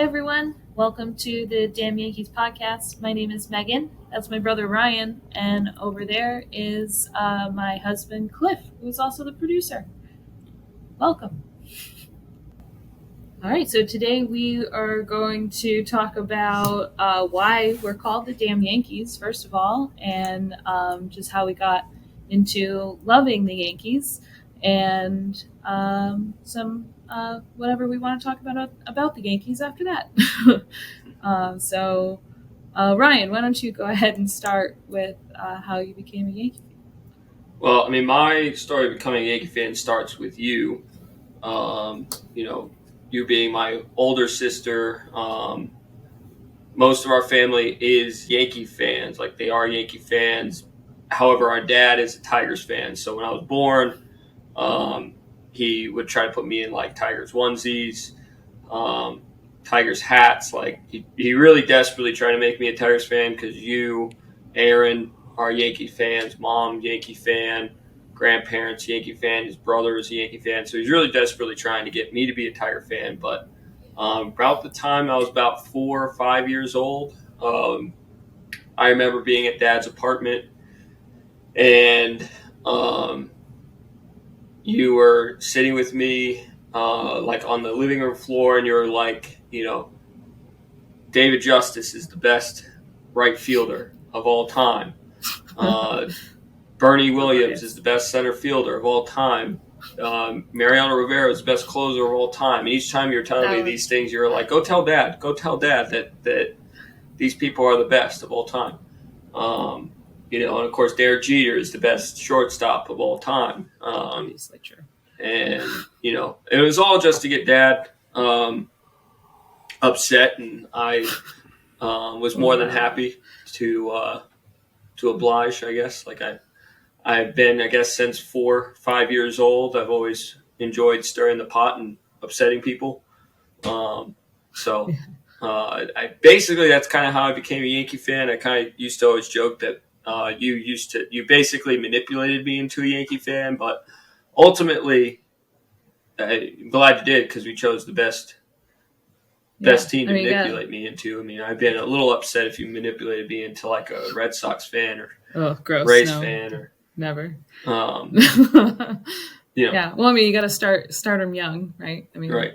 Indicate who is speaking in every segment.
Speaker 1: everyone. Welcome to the Damn Yankees Podcast. My name is Megan. That's my brother Ryan. And over there is my husband Cliff, who's also the producer. Welcome. All right, so today we are going to talk about why we're called the Damn Yankees, first of all, and just how we got into loving the Yankees, and some whatever we want to talk about the Yankees after that. Ryan, why don't you go ahead and start with how you became a Yankee fan?
Speaker 2: Well, I mean, my story of becoming a Yankee fan starts with you. You being my older sister. Most of our family is Yankee fans. Like, they are Yankee fans. However, our dad is a Tigers fan. So when I was born, he would try to put me in, like, Tigers onesies, Tigers hats. Like, he really desperately tried to make me a Tigers fan because you, Aaron, are Yankee fans. Mom, Yankee fan. Grandparents, Yankee fan. His brother is a Yankee fan. So he's really desperately trying to get me to be a Tiger fan. But about the time I was about 4 or 5 years old, I remember being at Dad's apartment, and you were sitting with me like on the living room floor, and you were like, David Justice is the best right fielder of all time. Bernie Williams is the best center fielder of all time. Mariano Rivera is the best closer of all time. And each time you're telling me these things, you're like, go tell Dad that these people are the best of all time. And of course, Derek Jeter is the best shortstop of all time.
Speaker 1: Obviously true.
Speaker 2: And, it was all just to get Dad upset. And I was more than happy to oblige, I guess. Like, I've been, I guess, since 4 or 5 years old. I've always enjoyed stirring the pot and upsetting people. I basically, that's kind of how I became a Yankee fan. I kind of used to always joke that you basically manipulated me into a Yankee fan, but ultimately, I'm glad you did, because we chose the best team to manipulate me into. I mean, I've been a little upset if you manipulated me into like a Red Sox fan or Rays fan or.
Speaker 1: Never.
Speaker 2: Yeah.
Speaker 1: Well, I mean, you got to start them young, right? I mean,
Speaker 2: right.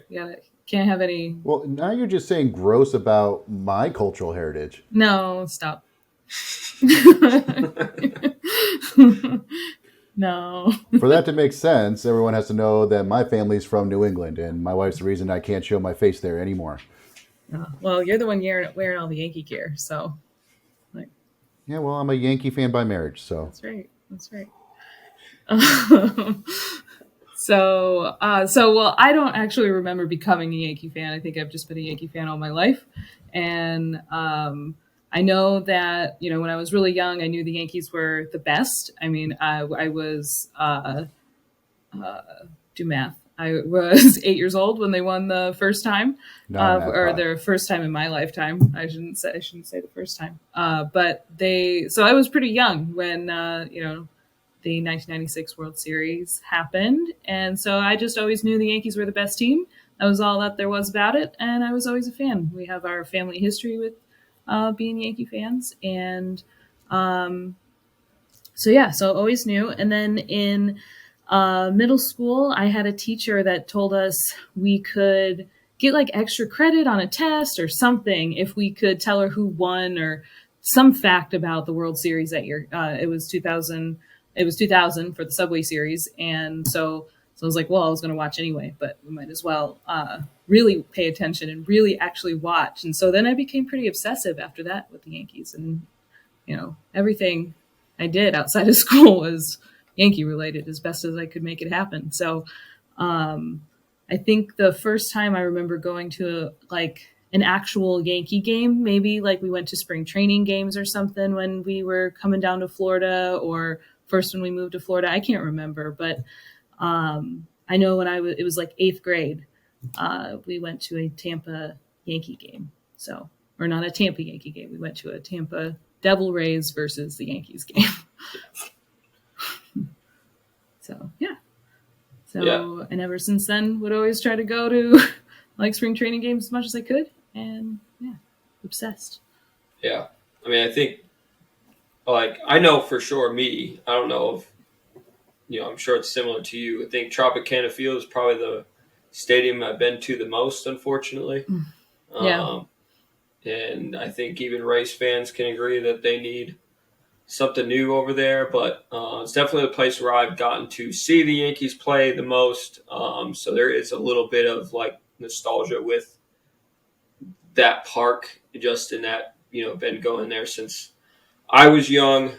Speaker 1: Can't have any.
Speaker 3: Well, now you're just saying gross about my cultural heritage.
Speaker 1: No, stop. No.
Speaker 3: For that to make sense, everyone has to know that my family's from New England, and my wife's the reason I can't show my face there anymore.
Speaker 1: Well, you're the one wearing all the Yankee gear, so.
Speaker 3: Yeah, well, I'm a Yankee fan by marriage, so.
Speaker 1: That's right. So, I don't actually remember becoming a Yankee fan. I think I've just been a Yankee fan all my life. And I know that, when I was really young, I knew the Yankees were the best. I mean, I was, do math. I was 8 years old when they won the first time, or their first time in my lifetime. I shouldn't say the first time. So I was pretty young when, the 1996 World Series happened. And so I just always knew the Yankees were the best team. That was all that there was about it. And I was always a fan. We have our family history with being Yankee fans. And so always knew. And then in middle school, I had a teacher that told us we could get like extra credit on a test or something if we could tell her who won or some fact about the World Series that year. It was 2000. It was 2000 for the Subway Series. And so I was like, well, I was going to watch anyway, but we might as well really pay attention and really actually watch. And so then I became pretty obsessive after that with the Yankees. And, everything I did outside of school was Yankee related as best as I could make it happen. So I think the first time I remember going to an actual Yankee game, maybe like we went to spring training games or something when we were coming down to Florida, or first when we moved to Florida. I can't remember, but I know when it was like 8th grade, we went to a Tampa Yankee game. Or not a Tampa Yankee game. We went to a Tampa Devil Rays versus the Yankees game. And ever since then would always try to go to like spring training games as much as I could. and obsessed.
Speaker 2: Yeah. I mean, I think, like, I know for sure me, I don't know if, I'm sure it's similar to you. I think Tropicana Field is probably the stadium I've been to the most, unfortunately.
Speaker 1: Yeah.
Speaker 2: And I think even Rays fans can agree that they need something new over there. But it's definitely the place where I've gotten to see the Yankees play the most. So there is a little bit of, like, nostalgia with that park, just in that, been going there since I was young.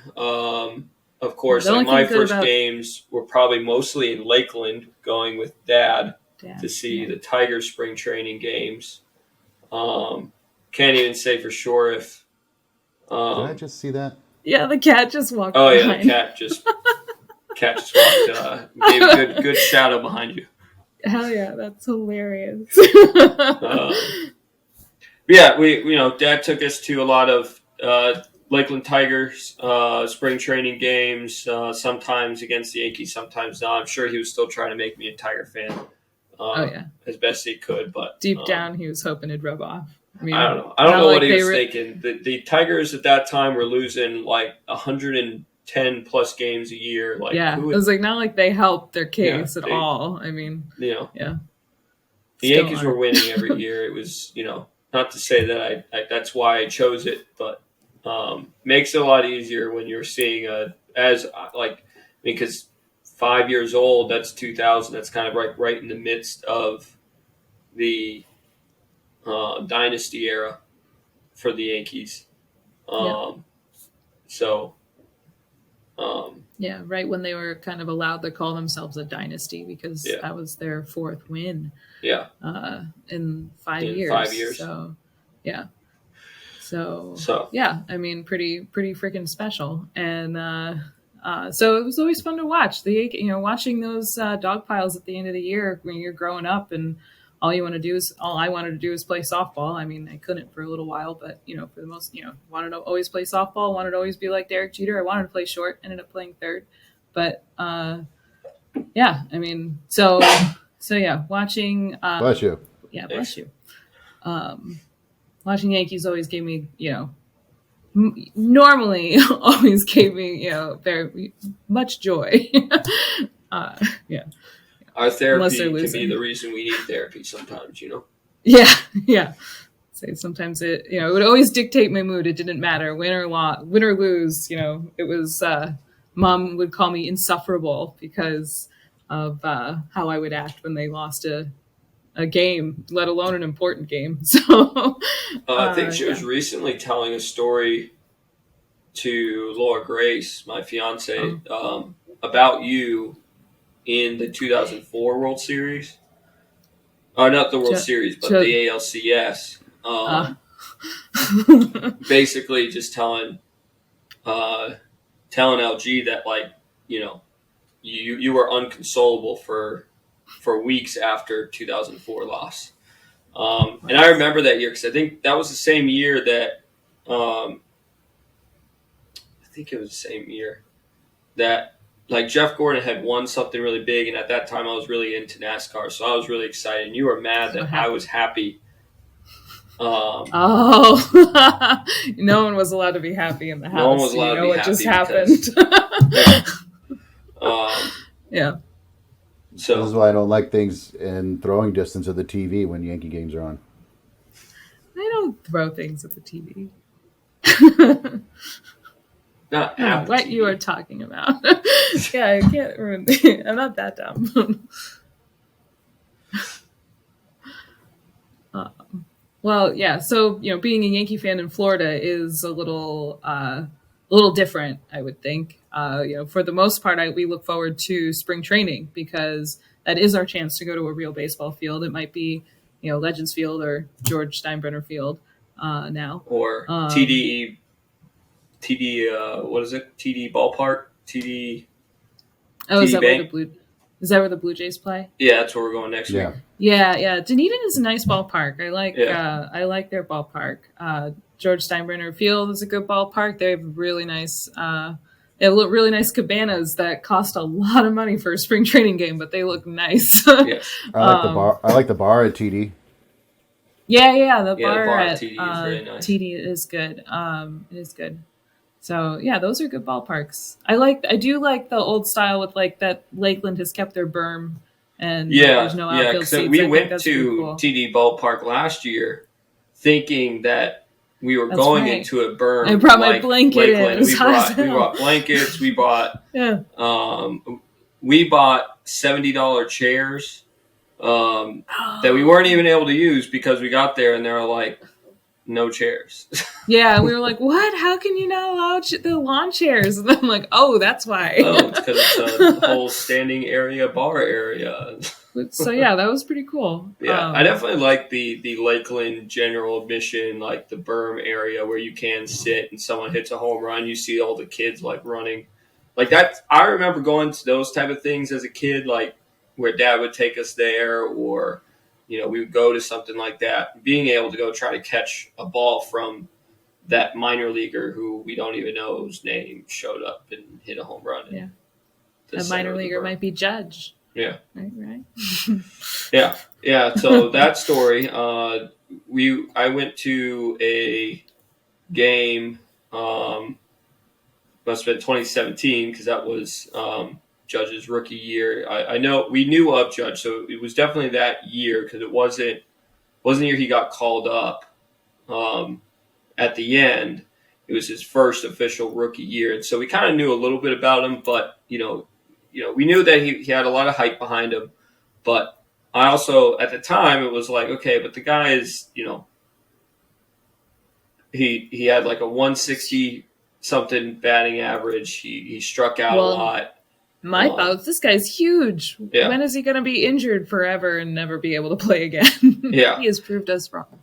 Speaker 2: Of course, like, my first games were probably mostly in Lakeland, going with Dad to see the Tigers spring training games. Can't even say for sure if.
Speaker 3: Did I just see that?
Speaker 1: Yeah, the cat just walked.
Speaker 2: Oh behind. Yeah, the cat just walked. Gave a good shadow behind you.
Speaker 1: Hell yeah, that's hilarious.
Speaker 2: Yeah, Dad took us to a lot of Lakeland Tigers spring training games, sometimes against the Yankees, sometimes not. I'm sure he was still trying to make me a Tiger fan as best he could. But
Speaker 1: deep down, he was hoping it'd rub off.
Speaker 2: I don't know. I don't know what he was thinking. The Tigers at that time were losing like 110 plus games a year. Like,
Speaker 1: it was like not like they helped their case at all. I mean,
Speaker 2: the Yankees were winning every year. It was, not to say that I that's why I chose it, but makes it a lot easier when you're seeing because 5 years old, that's 2000. That's kind of right in the midst of the dynasty era for the Yankees.
Speaker 1: Right when they were kind of allowed to call themselves a dynasty, because that was their fourth win. In 5 years.
Speaker 2: 5 years.
Speaker 1: So I mean, pretty freaking special. And so it was always fun to watch watching those dog piles at the end of the year when you're growing up, and all I wanted to do is play softball. I mean, I couldn't for a little while, but for the most, wanted to always play softball, wanted to always be like Derek Jeter. I wanted to play short, ended up playing third, but I mean, so watching.
Speaker 3: Bless you.
Speaker 1: Yeah, bless you. Watching Yankees always gave me, normally always gave me, very much joy.
Speaker 2: Our therapy can be the reason we need therapy sometimes,
Speaker 1: Yeah. So sometimes it would always dictate my mood. It didn't matter win or lose. It was Mom would call me insufferable because of how I would act when they lost a game, let alone an important game. So
Speaker 2: I think she was recently telling a story to Laura Grace, my fiance, about you in the 2004 World Series. Not the World Series, but the ALCS. Basically just telling LG that, like, you were unconsolable for weeks after 2004 loss. And I remember that year because I think that was the same year that like Jeff Gordon had won something really big, and at that time I was really into NASCAR, so I was really excited. And you were mad that I was happy.
Speaker 1: No one was allowed to be happy in the house. No
Speaker 2: one was allowed to be
Speaker 1: what
Speaker 2: happy
Speaker 1: just happened.
Speaker 3: So this is why I don't like things in throwing distance of the TV when Yankee games are on.
Speaker 1: I don't throw things at the TV.
Speaker 2: Not
Speaker 1: what you are talking about. I can't remember. I'm not that dumb. So being a Yankee fan in Florida is a little different, I would think. For the most part, we look forward to spring training because that is our chance to go to a real baseball field. It might be Legends Field or George Steinbrenner Field now,
Speaker 2: or TD. What is it? TD Ballpark? TD.
Speaker 1: Oh, is that where the Blue Jays play?
Speaker 2: Yeah, that's where we're going next week.
Speaker 1: Yeah. Dunedin is a nice ballpark. I like their ballpark. George Steinbrenner Field is a good ballpark. They have really nice. They have really nice cabanas that cost a lot of money for a spring training game, but they look nice.
Speaker 2: Yes.
Speaker 3: I like the bar. I like the bar at TD.
Speaker 1: Yeah. The
Speaker 2: Yeah, the
Speaker 1: bar
Speaker 2: bar
Speaker 1: at
Speaker 2: at TD is really nice.
Speaker 1: TD is good. It is good. So yeah, those are good ballparks. I do like the old style with like that Lakeland has kept their berm and like there's no
Speaker 2: Yeah.
Speaker 1: outfield
Speaker 2: Because
Speaker 1: seats.
Speaker 2: we
Speaker 1: I think
Speaker 2: went
Speaker 1: that's pretty
Speaker 2: to
Speaker 1: cool.
Speaker 2: TD Ballpark last year, thinking that we were
Speaker 1: That's
Speaker 2: going
Speaker 1: right.
Speaker 2: into a berm.
Speaker 1: I brought my
Speaker 2: like
Speaker 1: blanket in.
Speaker 2: Lakeland.
Speaker 1: It was hot as
Speaker 2: We
Speaker 1: hell.
Speaker 2: brought blankets. We bought
Speaker 1: Yeah.
Speaker 2: we bought $70 chairs that we weren't even able to use because we got there and they were like, no chairs.
Speaker 1: Yeah, we were like, what? How can you not allow the lawn chairs? And I'm like, oh, that's why.
Speaker 2: Oh, it's because it's a whole standing area, bar area.
Speaker 1: So yeah, that was pretty cool.
Speaker 2: Yeah, I definitely like the Lakeland general admission, like the berm area where you can sit and someone hits a home run. You see all the kids like running, like that. I remember going to those type of things as a kid, like where Dad would take us there, or we would go to something like that. Being able to go try to catch a ball from that minor leaguer who we don't even know whose name showed up and hit a home run.
Speaker 1: Yeah, that minor leaguer might be Judge.
Speaker 2: Yeah.
Speaker 1: Right.
Speaker 2: Yeah. So that story, I went to a game. Must have been 2017 because that was Judge's rookie year. I know we knew of Judge, so it was definitely that year because it wasn't the year he got called up. At the end, it was his first official rookie year, and so we kind of knew a little bit about him, but we knew that he had a lot of hype behind him. But I also, at the time, it was like, okay, but the guy is, he had like a 160 something batting average. He struck out a lot.
Speaker 1: My thoughts, this guy's huge.
Speaker 2: Yeah.
Speaker 1: When is he going to be injured forever and never be able to play again?
Speaker 2: Yeah.
Speaker 1: He has proved us wrong.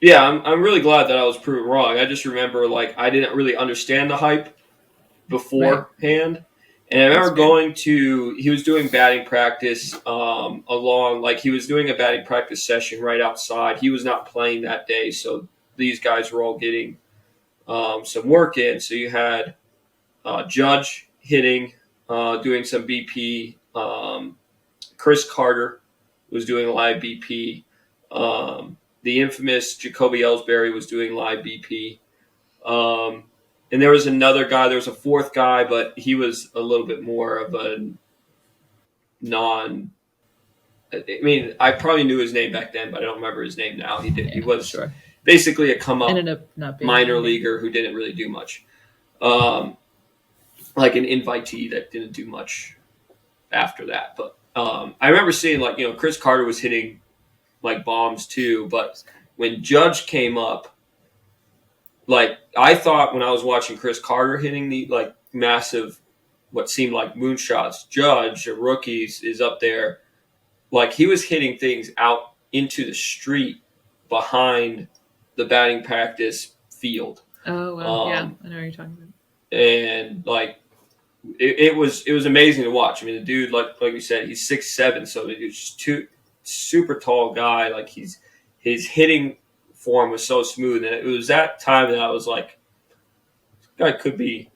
Speaker 2: Yeah, I'm really glad that I was proven wrong. I just remember, like, I didn't really understand the hype beforehand. Right. And I remember he was doing batting practice he was doing a batting practice session right outside. He was not playing that day, so these guys were all getting some work in. So you had Judge hitting, doing some BP. Chris Carter was doing live BP. The infamous Jacoby Ellsbury was doing live BP. And there was another guy. There was a fourth guy, but he was a little bit more of a I probably knew his name back then, but I don't remember his name now. He was basically a come-up minor leaguer who didn't really do much. Like an invitee that didn't do much after that. But I remember seeing, Chris Carter was hitting, bombs too. But when Judge came up, I thought when I was watching Chris Carter hitting the massive, what seemed like moonshots, Judge, a rookie, is up there. He was hitting things out into the street behind the batting practice field.
Speaker 1: Oh, well, yeah, I know what you're talking about.
Speaker 2: And it was amazing to watch. I mean, the dude, like you said, he's 6'7", so he's just super tall guy. His hitting form was so smooth, and it was that time that I was like, this guy could be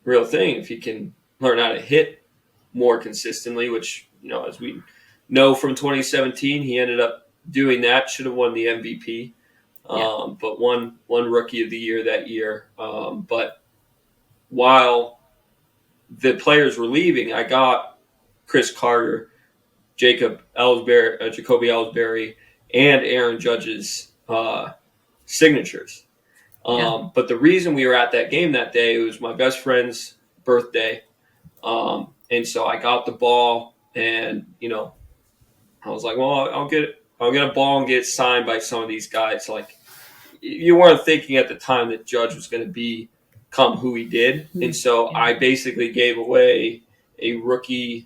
Speaker 2: a real thing if he can learn how to hit more consistently, which, as we know from 2017, he ended up doing that. Should have won the MVP, but won Rookie of the Year that year. But while the players were leaving, I got Chris Carter, Jacoby Ellsbury, and Aaron Judge's signatures. But the reason we were at that game that day, it was my best friend's birthday. And so I got the ball, and, I was like, well, I'll get a ball and get it signed by some of these guys. You weren't thinking at the time that Judge was going to become who he did. And so I basically gave away a rookie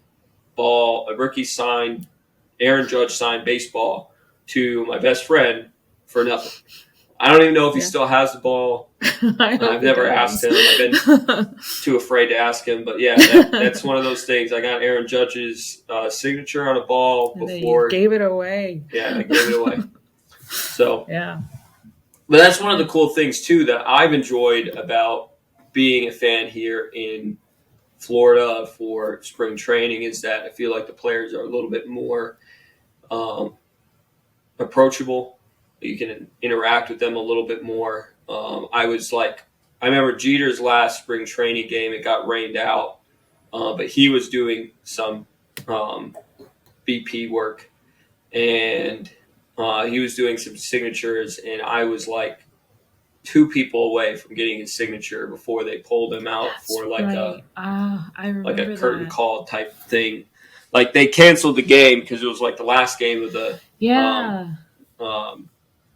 Speaker 2: signed, Aaron Judge signed baseball to my best friend for nothing. I don't even know if he still has the ball. I've never asked him. I've been too afraid to ask him. But yeah, that's one of those things. I got Aaron Judge's signature on a ball before.
Speaker 1: You gave it away.
Speaker 2: Yeah, I gave it away. So
Speaker 1: yeah.
Speaker 2: But that's one of the cool things too that I've enjoyed about being a fan here in Florida for spring training is that I feel like the players are a little bit more approachable. You can interact with them a little bit more. I remember Jeter's last spring training game, it got rained out, but he was doing some BP work, and he was doing some signatures, and I was like 2 people away from getting his signature before they pulled him out for like a curtain call type thing. Like they canceled the game because it was like the last game of the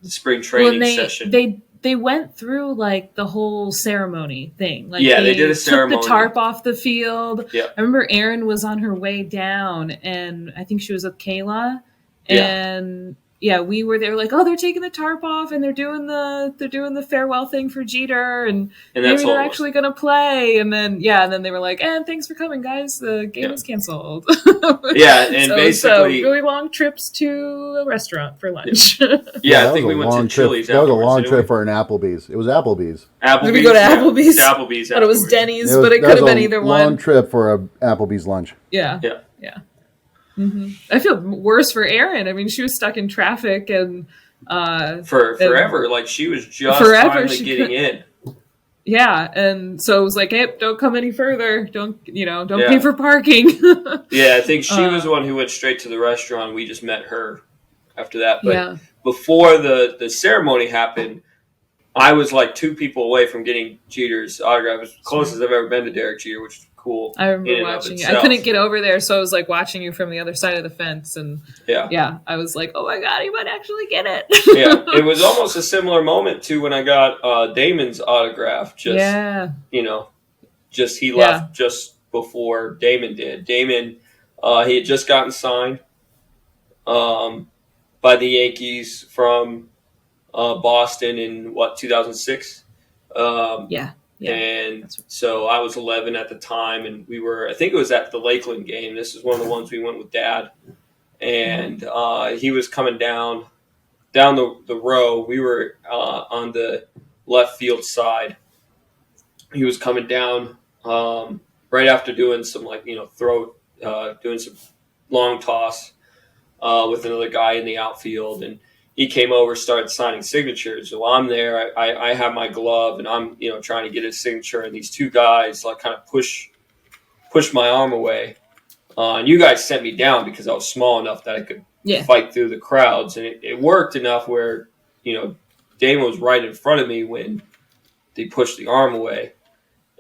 Speaker 2: spring training session.
Speaker 1: They went through like the whole ceremony thing. Like
Speaker 2: they did a ceremony.
Speaker 1: Took the tarp off the field.
Speaker 2: Yeah.
Speaker 1: I remember Erin was on her way down, and I think she was with Kayla, and we were there like, oh, they're taking the tarp off and they're doing the farewell thing for Jeter, and maybe they're actually going to play. And then they were like, and thanks for coming, guys. The game is canceled.
Speaker 2: And basically
Speaker 1: really long trips to a restaurant for lunch.
Speaker 2: I think we went to Chili's.
Speaker 3: That was a long trip for an Applebee's. It was Applebee's.
Speaker 1: Did we go to Applebee's?
Speaker 2: Applebee's.
Speaker 1: But it was Denny's, but it could have been either one.
Speaker 3: Long trip for a Applebee's lunch.
Speaker 1: Yeah. Mm-hmm. I feel worse for Erin. I mean, she was stuck in traffic and
Speaker 2: forever. Like she was just finally getting in.
Speaker 1: Yeah, and so it was like, hey, don't come any further. Don't pay for parking.
Speaker 2: I think she was the one who went straight to the restaurant. We just met her after that. But before the ceremony happened, I was like 2 people away from getting Jeter's autograph. As close as I've ever been to Derek Jeter, which is cool.
Speaker 1: I remember watching you. I couldn't get over there, so I was like watching you from the other side of the fence, and I was like, oh my god, he might actually get it.
Speaker 2: It was almost a similar moment to when I got Damon's autograph. He left just before Damon did. Damon, he had just gotten signed by the Yankees from Boston in 2006. And so I was 11 at the time, and I think it was at the Lakeland game. This is one of the ones we went with Dad. And he was coming down the row. We were on the left field side. He was coming down right after doing some doing some long toss with another guy in the outfield, and he came over, started signing signatures. So I'm there. I have my glove, and I'm trying to get his signature. And these 2 guys like kind of push my arm away. And you guys sent me down because I was small enough that I could fight through the crowds, and it worked enough where Damon was right in front of me when they pushed the arm away,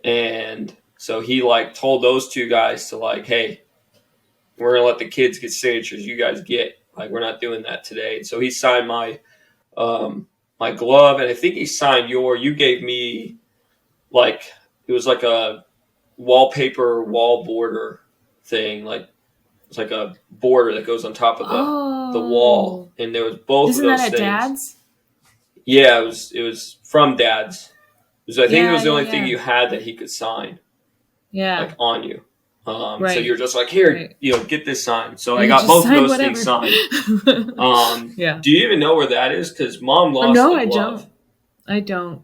Speaker 2: and so he like told those 2 guys to like, hey, we're gonna let the kids get signatures. You guys get. Like, we're not doing that today. So he signed my my glove, and I think he signed you gave me, like, it was like a wallpaper wall border thing. Like, it's like a border that goes on top of the wall. And there was both of those things. Isn't that at Dad's? Yeah, it was from Dad's. I think it was the only thing you had that he could sign. Yeah. Like, on you. So you're just like, here, get this signed. So I got both of those things signed. Do you even know where that is? Because Mom lost the glove.
Speaker 1: I don't.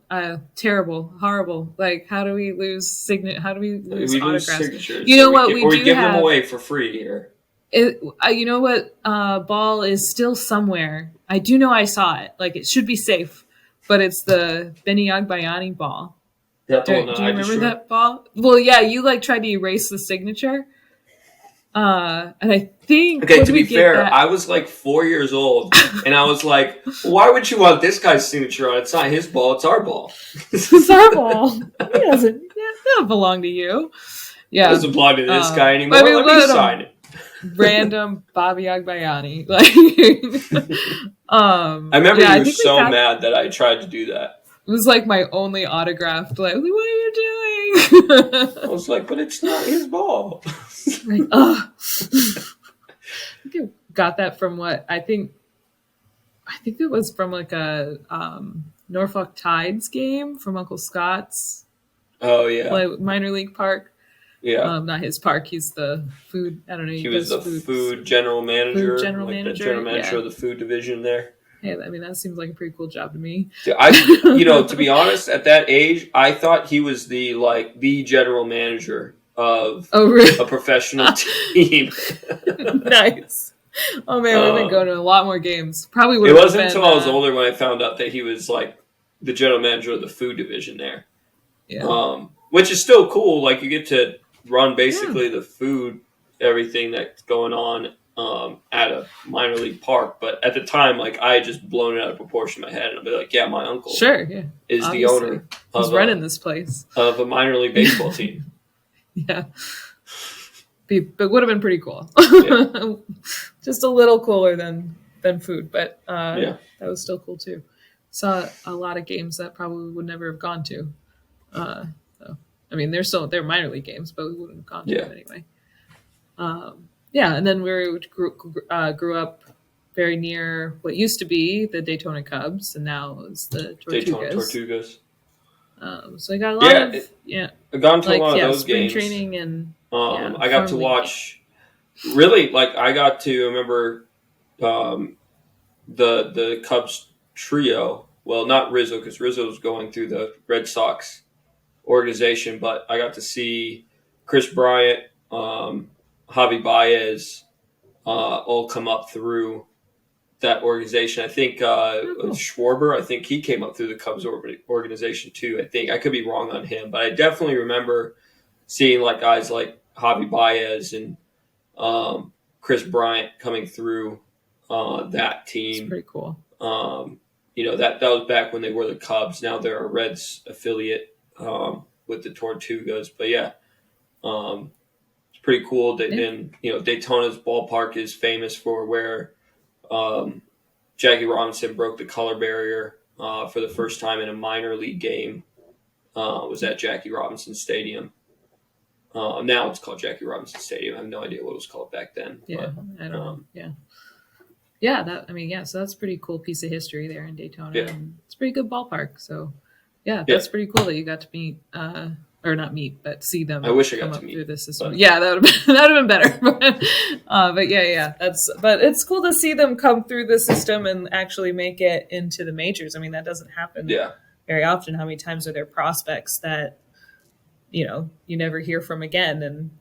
Speaker 1: Terrible, horrible. Like, how do we lose autographs?
Speaker 2: Signatures.
Speaker 1: You know what? We
Speaker 2: give them away for free here.
Speaker 1: You know what? Ball is still somewhere. I do know I saw it. Like, it should be safe, but it's the Benny Agbayani ball. Do you remember that ball? Well, yeah, you like tried to erase the signature. And I think...
Speaker 2: Okay, to be fair, I was like 4 years old, and I was like, why would you want this guy's signature on it? It's not his ball, it's our ball.
Speaker 1: It's our ball. It doesn't belong to you. Yeah.
Speaker 2: It doesn't belong to this guy anymore. Let me sign it.
Speaker 1: Random Bobby Agbayani.
Speaker 2: I remember you were so mad that I tried to do that.
Speaker 1: It was like my only autograph. Like, what are you doing?
Speaker 2: I was like, but it's not his ball.
Speaker 1: Like, ugh. I think I got that from what I think it was from like a Norfolk Tides game from Uncle Scott's.
Speaker 2: Oh yeah,
Speaker 1: minor league park.
Speaker 2: Yeah,
Speaker 1: not his park. He's the food. I don't know.
Speaker 2: He was the food general manager. The general manager of the food division there.
Speaker 1: Yeah, I mean, that seems like a pretty cool job to me.
Speaker 2: To be honest, at that age, I thought he was the general manager of a professional team.
Speaker 1: Nice. Oh man, we've been going to a lot more games. Probably would
Speaker 2: It
Speaker 1: have
Speaker 2: wasn't
Speaker 1: been,
Speaker 2: until I was older when I found out that he was like the general manager of the food division there.
Speaker 1: Yeah.
Speaker 2: Which is still cool. Like you get to run basically the food, everything that's going on at a minor league park. But at the time, like I had just blown it out of proportion in my head, and I'd be like, "Yeah, my uncle is the owner
Speaker 1: He's running this place
Speaker 2: of a minor league baseball team."
Speaker 1: Yeah, but would have been pretty cool.
Speaker 2: Yeah.
Speaker 1: Just a little cooler than food, but
Speaker 2: Yeah.
Speaker 1: that was still cool too. Saw a lot of games that probably would never have gone to. So, I mean, they're minor league games, but we wouldn't have gone to them anyway. And then we grew up very near what used to be the Daytona Cubs, and now is the Tortugas.
Speaker 2: Daytona Tortugas.
Speaker 1: So I got a lot of
Speaker 2: I've gone to a lot of those
Speaker 1: spring
Speaker 2: games.
Speaker 1: training and
Speaker 2: I got to watch. Really, like I got to remember the Cubs trio. Well, not Rizzo, because Rizzo was going through the Red Sox organization, but I got to see Chris Bryant, Javi Baez, all come up through that organization. I think Schwarber, I think he came up through the Cubs organization too. I think I could be wrong on him, but I definitely remember seeing like guys like Javi Baez and Chris Bryant coming through that team.
Speaker 1: It's pretty cool.
Speaker 2: That was back when they were the Cubs. Now they're a Reds affiliate with the Tortugas. But yeah, it's pretty cool. And Daytona's ballpark is famous for where Jackie Robinson broke the color barrier for the first time in a minor league game. Was at Jackie Robinson Stadium. Now it's called Jackie Robinson Stadium. I have no idea what it was called back then.
Speaker 1: Yeah,
Speaker 2: but,
Speaker 1: I don't know. Yeah. So that's a pretty cool piece of history there in Daytona.
Speaker 2: Yeah.
Speaker 1: And it's a pretty good ballpark. So that's pretty cool that you got to meet, or not meet, but see them.
Speaker 2: I wish I got
Speaker 1: come
Speaker 2: to
Speaker 1: up
Speaker 2: meet.
Speaker 1: through the system.
Speaker 2: But...
Speaker 1: Yeah, that would have been better. But it's cool to see them come through the system and actually make it into the majors. I mean, that doesn't happen very often. How many times are there prospects that you never hear from again, and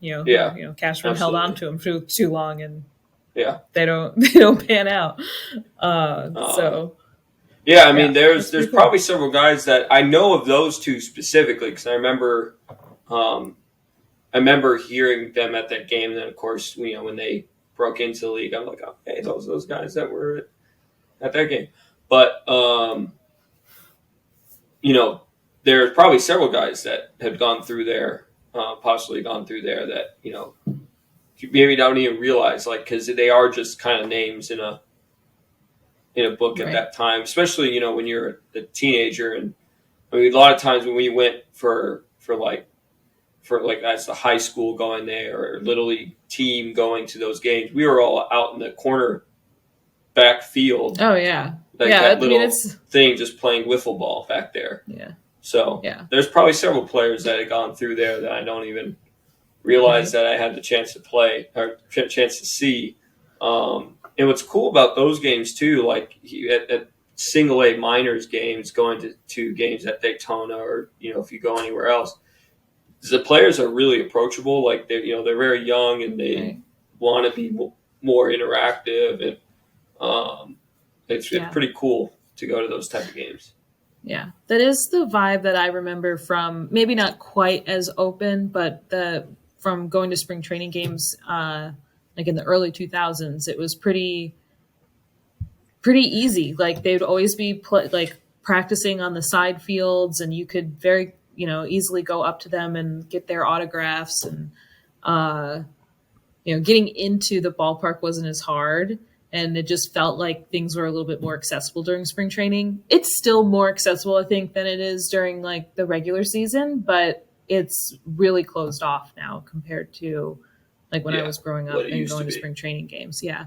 Speaker 1: Cashman held on to him for too long, and they don't pan out.
Speaker 2: There's probably several guys that I know of those two specifically because I remember hearing them at that game, and then of course when they broke into the league, I'm like, okay, those guys that were at that game, but there's probably several guys that had gone through there, possibly gone through there that you maybe don't even realize, like, because they are just kind of names in a book at that time, especially when you're a teenager. And I mean, a lot of times when we went for as the high school going there or little league team going to those games, we were all out in the corner back field.
Speaker 1: Oh yeah,
Speaker 2: that little thing, just playing wiffle ball back there.
Speaker 1: Yeah.
Speaker 2: So there's probably several players that had gone through there that I don't even realize that I had the chance to play or chance to see. And what's cool about those games too, like at single A minors games, going to games at Daytona or if you go anywhere else, the players are really approachable. Like they're very young and they want to be more interactive, and it's pretty cool to go to those type of games.
Speaker 1: Yeah, that is the vibe that I remember from, maybe not quite as open, but from going to spring training games, like in the early 2000s, it was pretty easy. Like they'd always be practicing on the side fields, and you could very easily go up to them and get their autographs, and getting into the ballpark wasn't as hard. And it just felt like things were a little bit more accessible during spring training. It's still more accessible, I think, than it is during like the regular season, but it's really closed off now compared to like when I was growing up and going to spring training games. Yeah.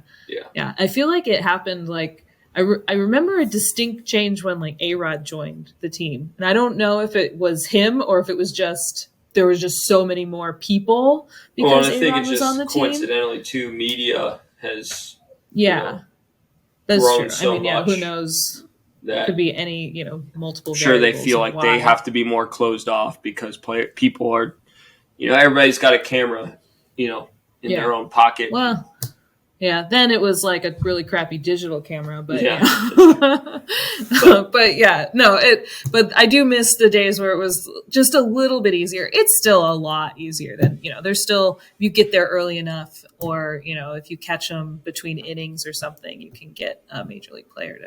Speaker 1: I feel like it happened like I remember a distinct change when like A-Rod joined the team, and I don't know if it was him or if it was just there was just so many more people because A-Rod was on the team.
Speaker 2: Coincidentally, too, media has.
Speaker 1: Yeah, that's true.
Speaker 2: So
Speaker 1: who knows? That could be any, multiple.
Speaker 2: Sure, they feel like they have to be more closed off because people are, everybody's got a camera, in their own pocket.
Speaker 1: Well, Yeah, then it was like a really crappy digital camera, but
Speaker 2: Yeah.
Speaker 1: but yeah, no, but I do miss the days where it was just a little bit easier. It's still a lot easier than, there's still, if you get there early enough, or, if you catch them between innings or something, you can get a major league player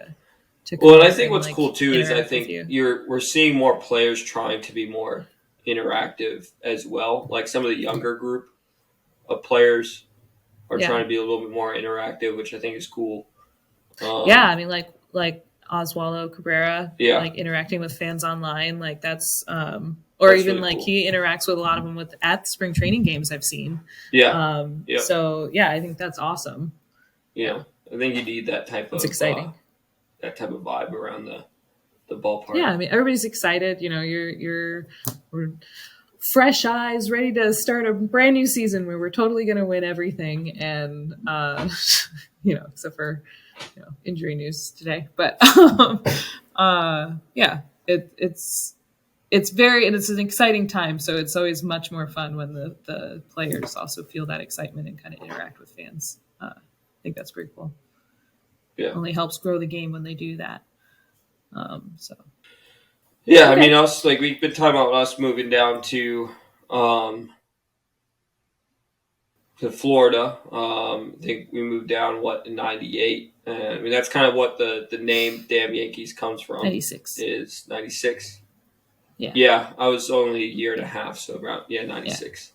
Speaker 1: to come
Speaker 2: Well, and I
Speaker 1: over
Speaker 2: think
Speaker 1: and,
Speaker 2: what's
Speaker 1: like,
Speaker 2: cool too is I
Speaker 1: interact with
Speaker 2: think
Speaker 1: you.
Speaker 2: we're seeing more players trying to be more interactive as well. Like some of the younger group of players are trying to be a little bit more interactive, which I think is cool.
Speaker 1: Yeah, I mean, like Oswaldo Cabrera,
Speaker 2: Yeah.
Speaker 1: like interacting with fans online, like that's or
Speaker 2: That's
Speaker 1: even
Speaker 2: really
Speaker 1: like
Speaker 2: cool.
Speaker 1: he interacts with a lot of them at spring training games I've seen.
Speaker 2: Yeah.
Speaker 1: So yeah, I think that's awesome.
Speaker 2: I think you need that type
Speaker 1: It's
Speaker 2: of
Speaker 1: exciting.
Speaker 2: that type of vibe around the ballpark.
Speaker 1: Yeah, I mean, everybody's excited. We're fresh eyes, ready to start a brand new season where we're totally going to win everything, and except for injury news today. But yeah, it's an exciting time. So it's always much more fun when the players also feel that excitement and kind of interact with fans. I think that's pretty cool.
Speaker 2: Yeah,
Speaker 1: only helps grow the game when they do that.
Speaker 2: Yeah, okay. I mean, us, like, we've been talking about us moving down to Florida. I think we moved down, in 98? I mean, that's kind of what the name Damn Yankees comes from.
Speaker 1: 96.
Speaker 2: Is 96?
Speaker 1: Yeah.
Speaker 2: Yeah, I was only a year and a half, so about, 96.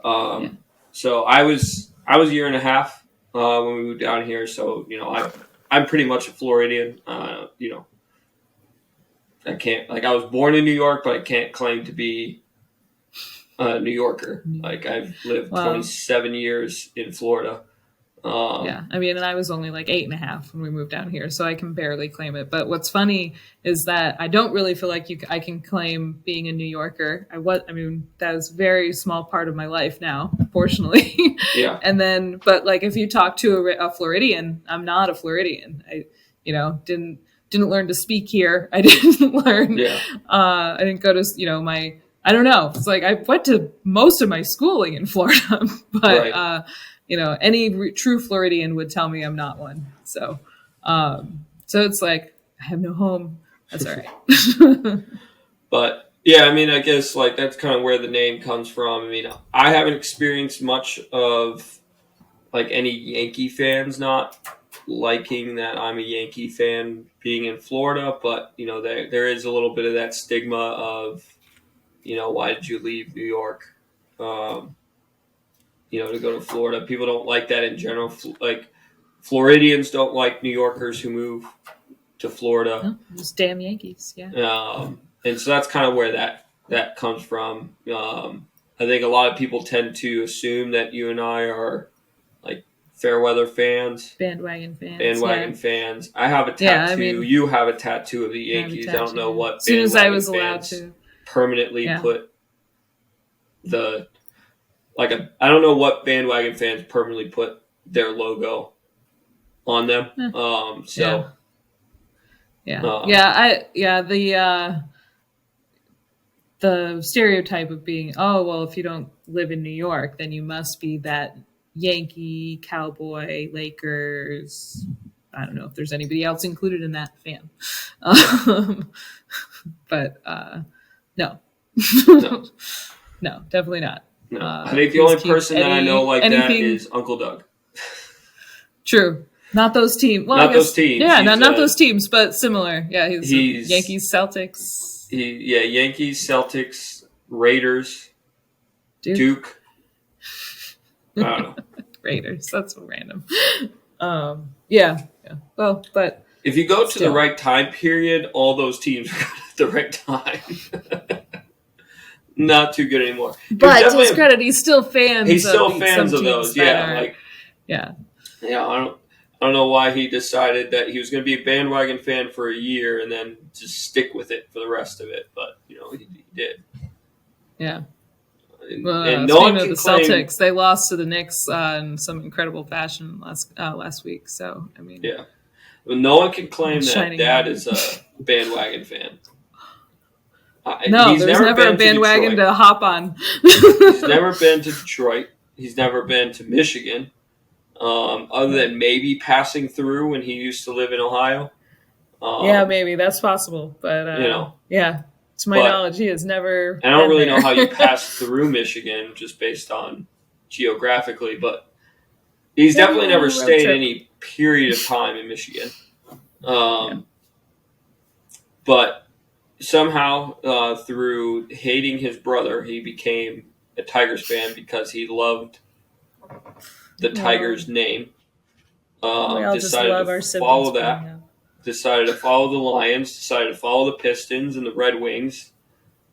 Speaker 2: Yeah. So I was a year and a half when we moved down here, so, I'm pretty much a Floridian, I can't, I was born in New York, but I can't claim to be a New Yorker. I've lived 27 years in Florida.
Speaker 1: I mean, and I was only like 8.5 when we moved down here, so I can barely claim it. But what's funny is that I don't really feel like I can claim being a New Yorker. That was a very small part of my life now, fortunately.
Speaker 2: Yeah.
Speaker 1: And then, but like if you talk to a Floridian, I'm not a Floridian. I didn't learn to speak here. I didn't learn.
Speaker 2: Yeah.
Speaker 1: I didn't go to I don't know. It's like I went to most of my schooling in Florida, but
Speaker 2: right.
Speaker 1: Any true Floridian would tell me I'm not one. So it's like I have no home. That's all right.
Speaker 2: But yeah, I mean, I guess like that's kind of where the name comes from. I mean, I haven't experienced much of like any Yankee fans not liking that I'm a Yankee fan being in Florida, but there is a little bit of that stigma of why did you leave New York to go to Florida. People don't like that in general. Like Floridians don't like New Yorkers who move to Florida.
Speaker 1: Oh, those damn Yankees, yeah.
Speaker 2: And so that's kind of where that comes from. I think a lot of people tend to assume that you and I are like fair weather fans,
Speaker 1: bandwagon fans.
Speaker 2: I have a tattoo. Yeah, I mean, you have a tattoo of the Yankees. I don't know what.
Speaker 1: As soon as I was allowed to
Speaker 2: permanently put the. I don't know what bandwagon fans permanently put their logo on them.
Speaker 1: The stereotype of being, if you don't live in New York, then you must be that Yankee, Cowboy, Lakers. I don't know if there's anybody else included in that fan. But no. No, definitely not.
Speaker 2: No. I think the only person that I know like that is Uncle Doug.
Speaker 1: True. Not those teams. Well,
Speaker 2: not those teams.
Speaker 1: Yeah, not those teams, but similar. Yeah, he's Yankees, Celtics.
Speaker 2: Yankees, Celtics, Raiders, Duke. I don't know.
Speaker 1: Raiders. That's so random. Yeah. Well, but
Speaker 2: if you go to the right time period, all those teams are at the right time. Not too good anymore.
Speaker 1: But to his credit, he's still fans.
Speaker 2: He's still fans of those. Yeah,
Speaker 1: yeah.
Speaker 2: I don't know why he decided that he was going to be a bandwagon fan for a year and then just stick with it for the rest of it. But he did.
Speaker 1: Yeah.
Speaker 2: And no one can
Speaker 1: the Celtics, they lost to the Knicks in some incredible fashion last week. So I mean,
Speaker 2: yeah. Well, no one can claim that Dad is a bandwagon fan.
Speaker 1: No, there's never a bandwagon to hop on.
Speaker 2: He's never been to Detroit. He's never been to Michigan. other than maybe passing through when he used to live in Ohio.
Speaker 1: Yeah, maybe that's possible, but yeah, to my knowledge, he has never.
Speaker 2: And I don't really
Speaker 1: there.
Speaker 2: know how you pass through Michigan just based on geographically, but he's definitely never stayed any period of time in Michigan. But somehow, through hating his brother, he became a Tigers fan because he loved the Tigers name.
Speaker 1: We all just love our
Speaker 2: follow that. Decided to follow the Lions. Decided to follow the Pistons and the Red Wings,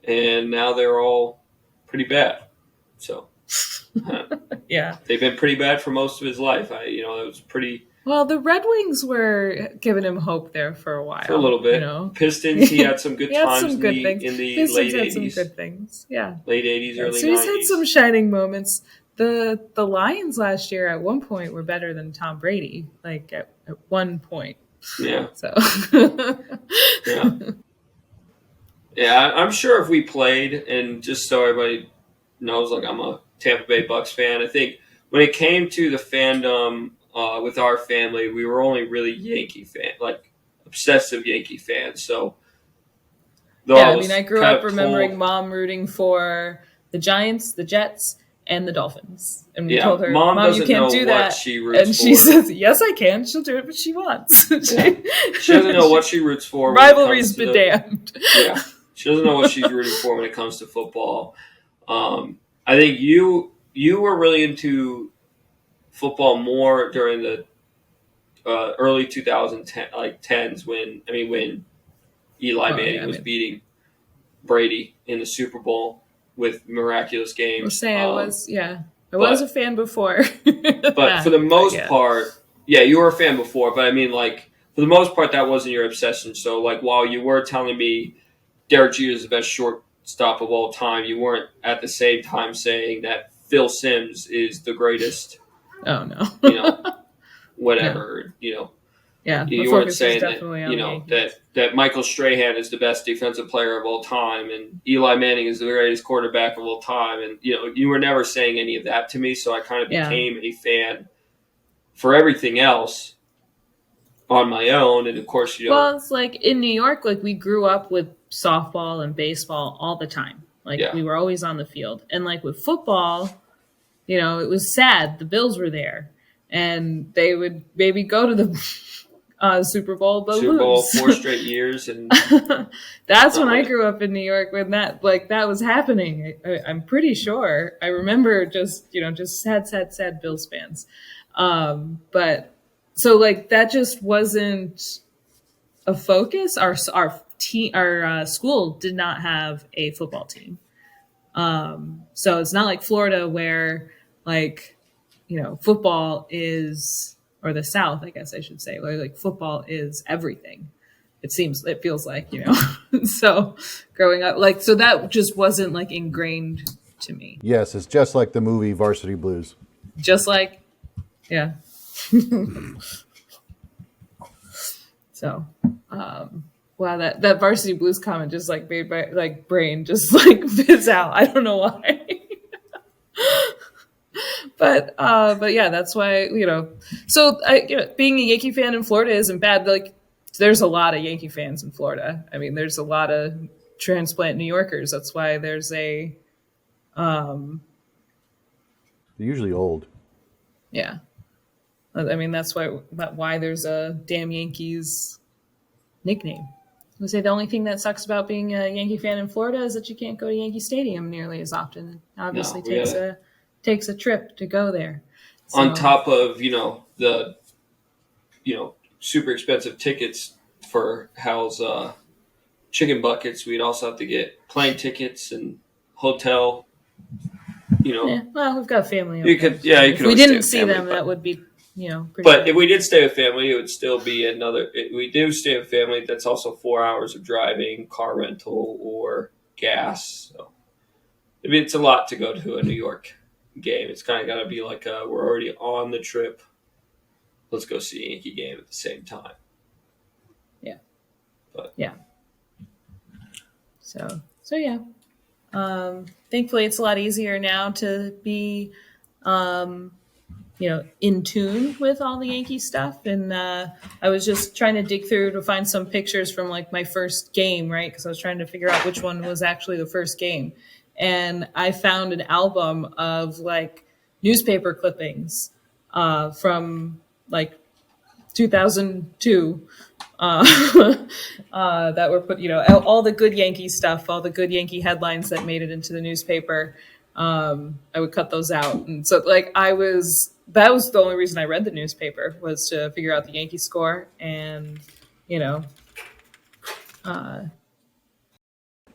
Speaker 2: and now they're all pretty bad. So,
Speaker 1: yeah,
Speaker 2: they've been pretty bad for most of his life. It was pretty.
Speaker 1: Well, the Red Wings were giving him hope there for a while.
Speaker 2: For a little bit. Pistons, he had some good times in the
Speaker 1: Pistons
Speaker 2: late 80s.
Speaker 1: Had some good things, yeah.
Speaker 2: Late 80s, early 90s.
Speaker 1: So he's had some shining moments. The Lions last year at one point were better than Tom Brady, like at one point.
Speaker 2: Yeah.
Speaker 1: So.
Speaker 2: Yeah. Yeah, I'm sure if we played, and just so everybody knows, like I'm a Tampa Bay Bucks fan, I think when it came to the fandom with our family, we were only really Yankee fan, like obsessive Yankee fans. So,
Speaker 1: I grew up remembering Mom rooting for the Giants, the Jets, and the Dolphins, and we told her, "Mom, you can't do that." And she says, "Yes, I can. She'll do it what she wants." She
Speaker 2: doesn't know what she roots for.
Speaker 1: Rivalry's been damned.
Speaker 2: Yeah, she doesn't know what she's rooting for when it comes to football. I think you were really into football more during the early 2010s when Eli Manning was beating Brady in the Super Bowl with miraculous games.
Speaker 1: I was a fan before.
Speaker 2: But for the most part, you were a fan before, but for the most part, that wasn't your obsession. So, while you were telling me Derek Jeter is the best shortstop of all time, you weren't at the same time saying that Phil Simms is the greatest.
Speaker 1: Oh no.
Speaker 2: Whatever.
Speaker 1: Yeah.
Speaker 2: You weren't saying that that Michael Strahan is the best defensive player of all time and Eli Manning is the greatest quarterback of all time, and you were never saying any of that to me, so I kind of became a fan for everything else on my own, and of course
Speaker 1: Well, it's like in New York, we grew up with softball and baseball all the time. We were always on the field, and with football. It was sad. The Bills were there, and they would maybe go to the Super Bowl, but
Speaker 2: Super Bowl
Speaker 1: lose.
Speaker 2: 4 straight years, and
Speaker 1: that's when I grew up in New York when that was happening. I'm pretty sure. I remember just sad Bills fans, but so that just wasn't a focus. Our school did not have a football team. So it's not like Florida where football is, or the South, I guess I should say, where football is everything. It feels like, so growing up, so that just wasn't ingrained to me.
Speaker 3: Yes. It's just like the movie Varsity Blues.
Speaker 1: Yeah. So, wow, that Varsity Blues comment just made my brain just fizz out. I don't know why. but yeah, that's why So being a Yankee fan in Florida isn't bad. There's a lot of Yankee fans in Florida. There's a lot of transplant New Yorkers. That's why there's a.
Speaker 3: They're usually old.
Speaker 1: Yeah, that's why there's a Damn Yankees nickname. I would say the only thing that sucks about being a Yankee fan in Florida is that you can't go to Yankee Stadium nearly as often. It obviously takes a trip to go there. So,
Speaker 2: on top of the super expensive tickets for Hal's chicken buckets, we'd also have to get plane tickets and hotel.
Speaker 1: Well, we've got family.
Speaker 2: You could.
Speaker 1: If we didn't see them, that would be.
Speaker 2: But if we did stay with family, it would still be another. We do stay with family. That's also 4 hours of driving, car rental, or gas. So, it's a lot to go to a New York game. It's kind of got to be we're already on the trip. Let's go see a Yankee game at the same time.
Speaker 1: Yeah.
Speaker 2: But
Speaker 1: yeah. So yeah. Thankfully, it's a lot easier now to be in tune with all the Yankee stuff. And I was just trying to dig through to find some pictures from like my first game, right? Because I was trying to figure out which one was actually the first game. And I found an album of like newspaper clippings from like 2002 that were put, all the good Yankee stuff, all the good Yankee headlines that made it into the newspaper. I would cut those out. And so like that was the only reason I read the newspaper, was to figure out the Yankee score and, all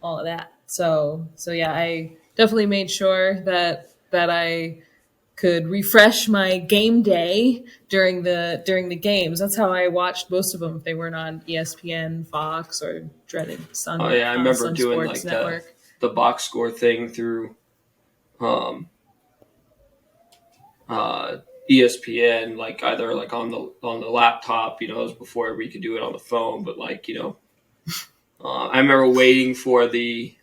Speaker 1: of that. So yeah, I definitely made sure that I could refresh my game day during the games. That's how I watched most of them if they weren't on ESPN, Fox, or dreaded Sun.
Speaker 2: Oh yeah, I remember
Speaker 1: Sun
Speaker 2: doing
Speaker 1: Sports
Speaker 2: like
Speaker 1: Network.
Speaker 2: the box score thing through ESPN, like either like on the laptop. It was before we could do it on the phone, but like I remember waiting for the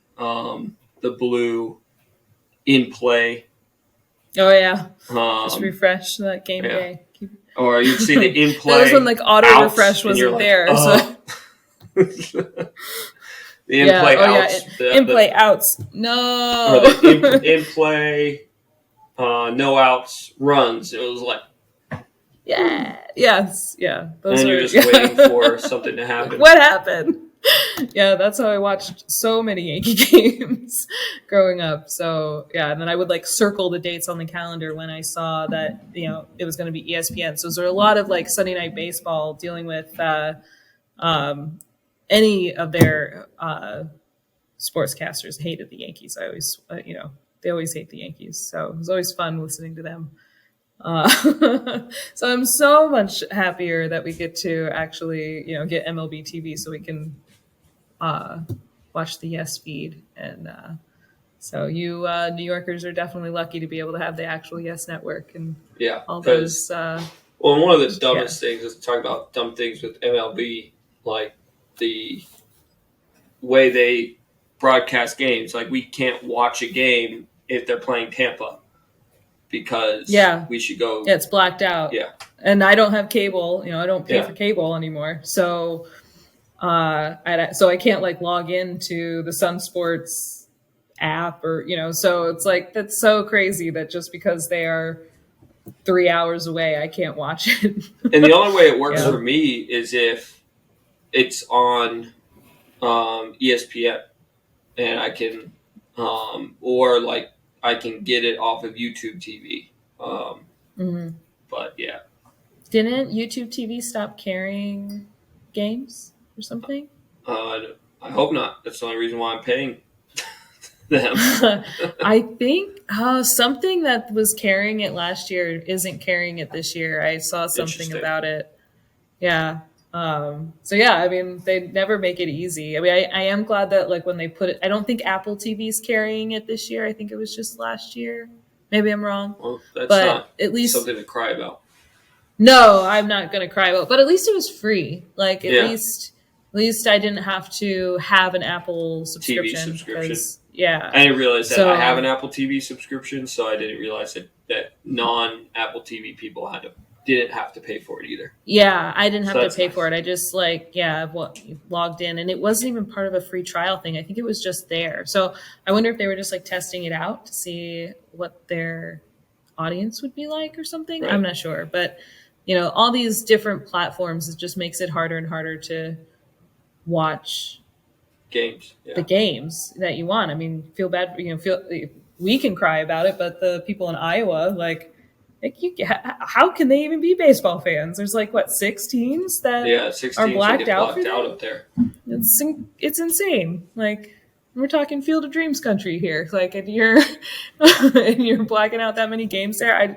Speaker 2: blue in play.
Speaker 1: Oh yeah, just refresh that game day.
Speaker 2: Or you'd see the in play.
Speaker 1: That was when like auto refresh wasn't like, there.
Speaker 2: Oh.
Speaker 1: So.
Speaker 2: The in play outs.
Speaker 1: In play outs. No.
Speaker 2: Or the in play no outs runs. It was like.
Speaker 1: Yeah. Yes. Yeah.
Speaker 2: Those and you're just waiting for something to happen.
Speaker 1: What happened? Yeah, that's how I watched so many Yankee games growing up. So yeah, and then I would like circle the dates on the calendar when I saw that it was going to be ESPN. So there are a lot of like Sunday Night Baseball dealing with any of their sportscasters hated the Yankees. I always they always hate the Yankees, so it was always fun listening to them. So I'm so much happier that we get to actually get MLB TV so we can watch the Yes feed. And so you New Yorkers are definitely lucky to be able to have the actual Yes network and all those.
Speaker 2: Well, one of the dumbest things is to talk about dumb things with MLB, like the way they broadcast games. Like we can't watch a game if they're playing Tampa because we should go.
Speaker 1: Yeah, it's blacked out.
Speaker 2: Yeah.
Speaker 1: And I don't have cable. I don't pay for cable anymore. So so I can't like log into the Sun Sports app or so it's like that's so crazy that just because they are 3 hours away I can't watch it.
Speaker 2: And the only way it works for me is if it's on ESPN and I can or like I can get it off of YouTube TV. But yeah.
Speaker 1: Didn't YouTube TV stop carrying games or something?
Speaker 2: I hope not. That's the only reason why I'm paying them.
Speaker 1: I think something that was carrying it last year isn't carrying it this year. I saw something about it. Yeah. So yeah, I mean, they never make it easy. I mean, I am glad that like when they put it, I don't think Apple TV's carrying it this year. I think it was just last year. Maybe I'm wrong.
Speaker 2: Well, that's
Speaker 1: but
Speaker 2: not
Speaker 1: at least
Speaker 2: something to cry about.
Speaker 1: No, I'm not going to cry about, but at least it was free. Like at least I didn't have to have an Apple subscription.
Speaker 2: TV subscription.
Speaker 1: Yeah.
Speaker 2: I didn't realize that I have an Apple TV subscription, so I didn't realize that non-Apple TV people didn't have to pay for it either.
Speaker 1: Yeah, I didn't have to pay for it. I just logged in, and it wasn't even part of a free trial thing. I think it was just there. So I wonder if they were just like testing it out to see what their audience would be like or something. Right. I'm not sure, but all these different platforms, it just makes it harder and harder to watch the games that you want. I mean, feel bad, we can cry about it, but the people in Iowa, how can they even be baseball fans? There's 6 teams that
Speaker 2: 6
Speaker 1: are
Speaker 2: teams
Speaker 1: blacked out
Speaker 2: up there.
Speaker 1: It's insane. We're talking Field of Dreams country here. And you're blacking out that many games there. I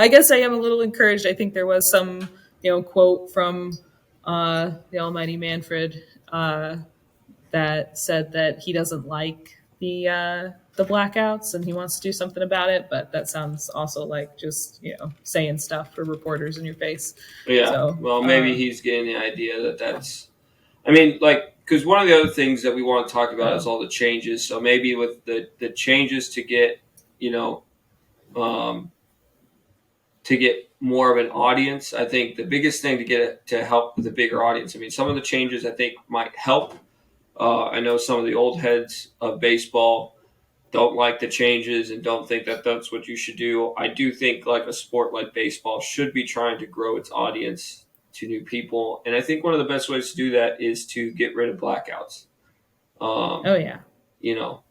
Speaker 1: guess I am a little encouraged. I think there was some, quote from the almighty Manfred that said that he doesn't like the blackouts and he wants to do something about it. But that sounds also like just, saying stuff for reporters in your face.
Speaker 2: Yeah. So, well, maybe he's getting the idea that's, because one of the other things that we want to talk about is all the changes. So maybe with the changes to get, to get more of an audience. I think the biggest thing to get to help with a bigger audience. I mean, some of the changes I think might help. I know some of the old heads of baseball don't like the changes and don't think that that's what you should do. I do think like a sport like baseball should be trying to grow its audience to new people. And I think one of the best ways to do that is to get rid of blackouts.
Speaker 1: Oh yeah.
Speaker 2: You know,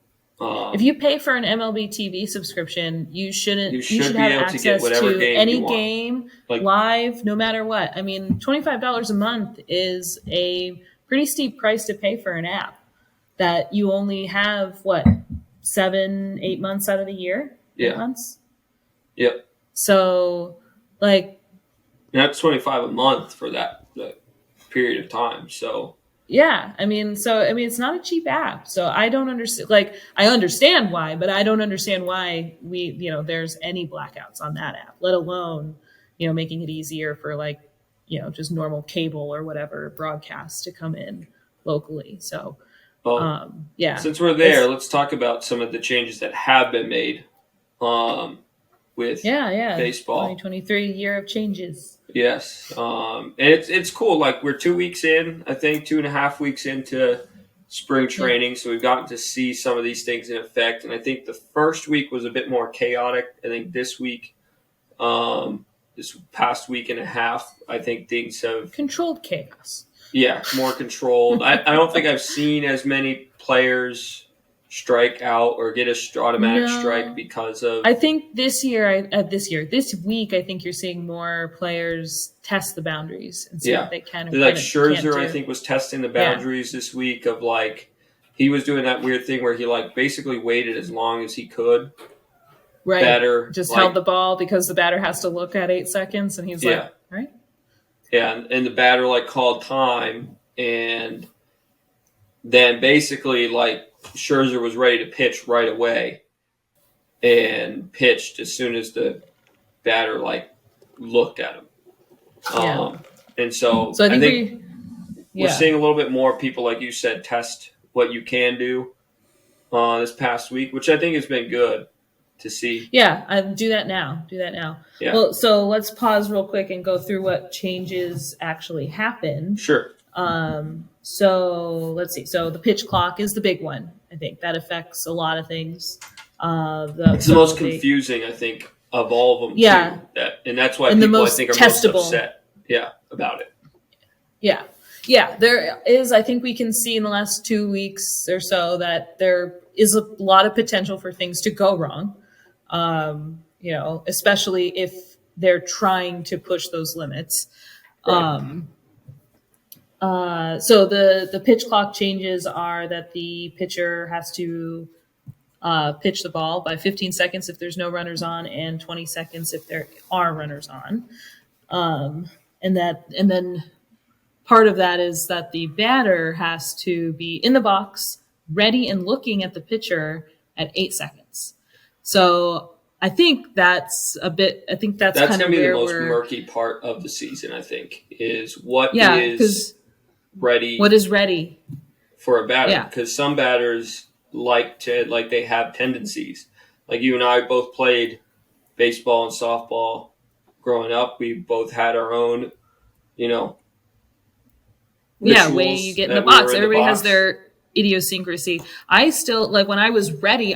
Speaker 1: if you pay for an MLB TV subscription, you should
Speaker 2: be
Speaker 1: have
Speaker 2: able to get
Speaker 1: access
Speaker 2: whatever
Speaker 1: to
Speaker 2: game
Speaker 1: any
Speaker 2: you want.
Speaker 1: game
Speaker 2: Like,
Speaker 1: live, no matter what. I mean, $25 a month is a pretty steep price to pay for an app that you only have, what, 7-8 months out of the year?
Speaker 2: Yeah.
Speaker 1: 8 months?
Speaker 2: Yep.
Speaker 1: So, like,
Speaker 2: that's $25 a month for that period of time. So
Speaker 1: yeah, I mean, it's not a cheap app. So I don't understand. Like, I understand why, but I don't understand why there's any blackouts on that app, let alone, making it easier for like, just normal cable or whatever broadcasts to come in locally. So, yeah.
Speaker 2: Since we're there, let's talk about some of the changes that have been made with baseball.
Speaker 1: 2023 year of changes.
Speaker 2: Yes. And it's cool. Like, we're 2 weeks in, I think 2.5 weeks into spring training. So we've gotten to see some of these things in effect. And I think the first week was a bit more chaotic. I think this week, this past week and a half, I think things have
Speaker 1: controlled chaos.
Speaker 2: Yeah, more controlled. I don't think I've seen as many players strike out or get a automatic strike because of.
Speaker 1: I think this week, I think you're seeing more players test the boundaries and see what they can. And
Speaker 2: like Scherzer, I think, was testing the boundaries this week of like he was doing that weird thing where he like basically waited as long as he could.
Speaker 1: Right.
Speaker 2: Batter
Speaker 1: just held the ball because the batter has to look at 8 seconds, and he's like, right.
Speaker 2: Yeah, and the batter like called time, and then basically like Scherzer was ready to pitch right away, and pitched as soon as the batter like looked at him. And so I think we're seeing a little bit more people, like you said, test what you can do this past week, which I think has been good to see.
Speaker 1: Yeah, I do that now. Yeah. Well, so let's pause real quick and go through what changes actually happened.
Speaker 2: Sure.
Speaker 1: So let's see. So the pitch clock is the big one. I think that affects a lot of things.
Speaker 2: It's the most confusing, I think, of all of them.
Speaker 1: Yeah.
Speaker 2: Too, and that's why people, I think, are most upset. Yeah, about it.
Speaker 1: Yeah. Yeah, there is. I think we can see in the last 2 weeks or so that there is a lot of potential for things to go wrong. Especially if they're trying to push those limits. Right. So the pitch clock changes are that the pitcher has to pitch the ball by 15 seconds if there's no runners on, and 20 seconds if there are runners on. And then part of that is that the batter has to be in the box, ready and looking at the pitcher at 8 seconds. So I think that's kind of
Speaker 2: going to be the most murky part of the season, I think, is what is ready.
Speaker 1: What is ready
Speaker 2: for a batter? Because some batters they have tendencies. Like you and I both played baseball and softball growing up. We both had our own,
Speaker 1: way you get in the box. Everybody has their idiosyncrasy. I still, like, when I was ready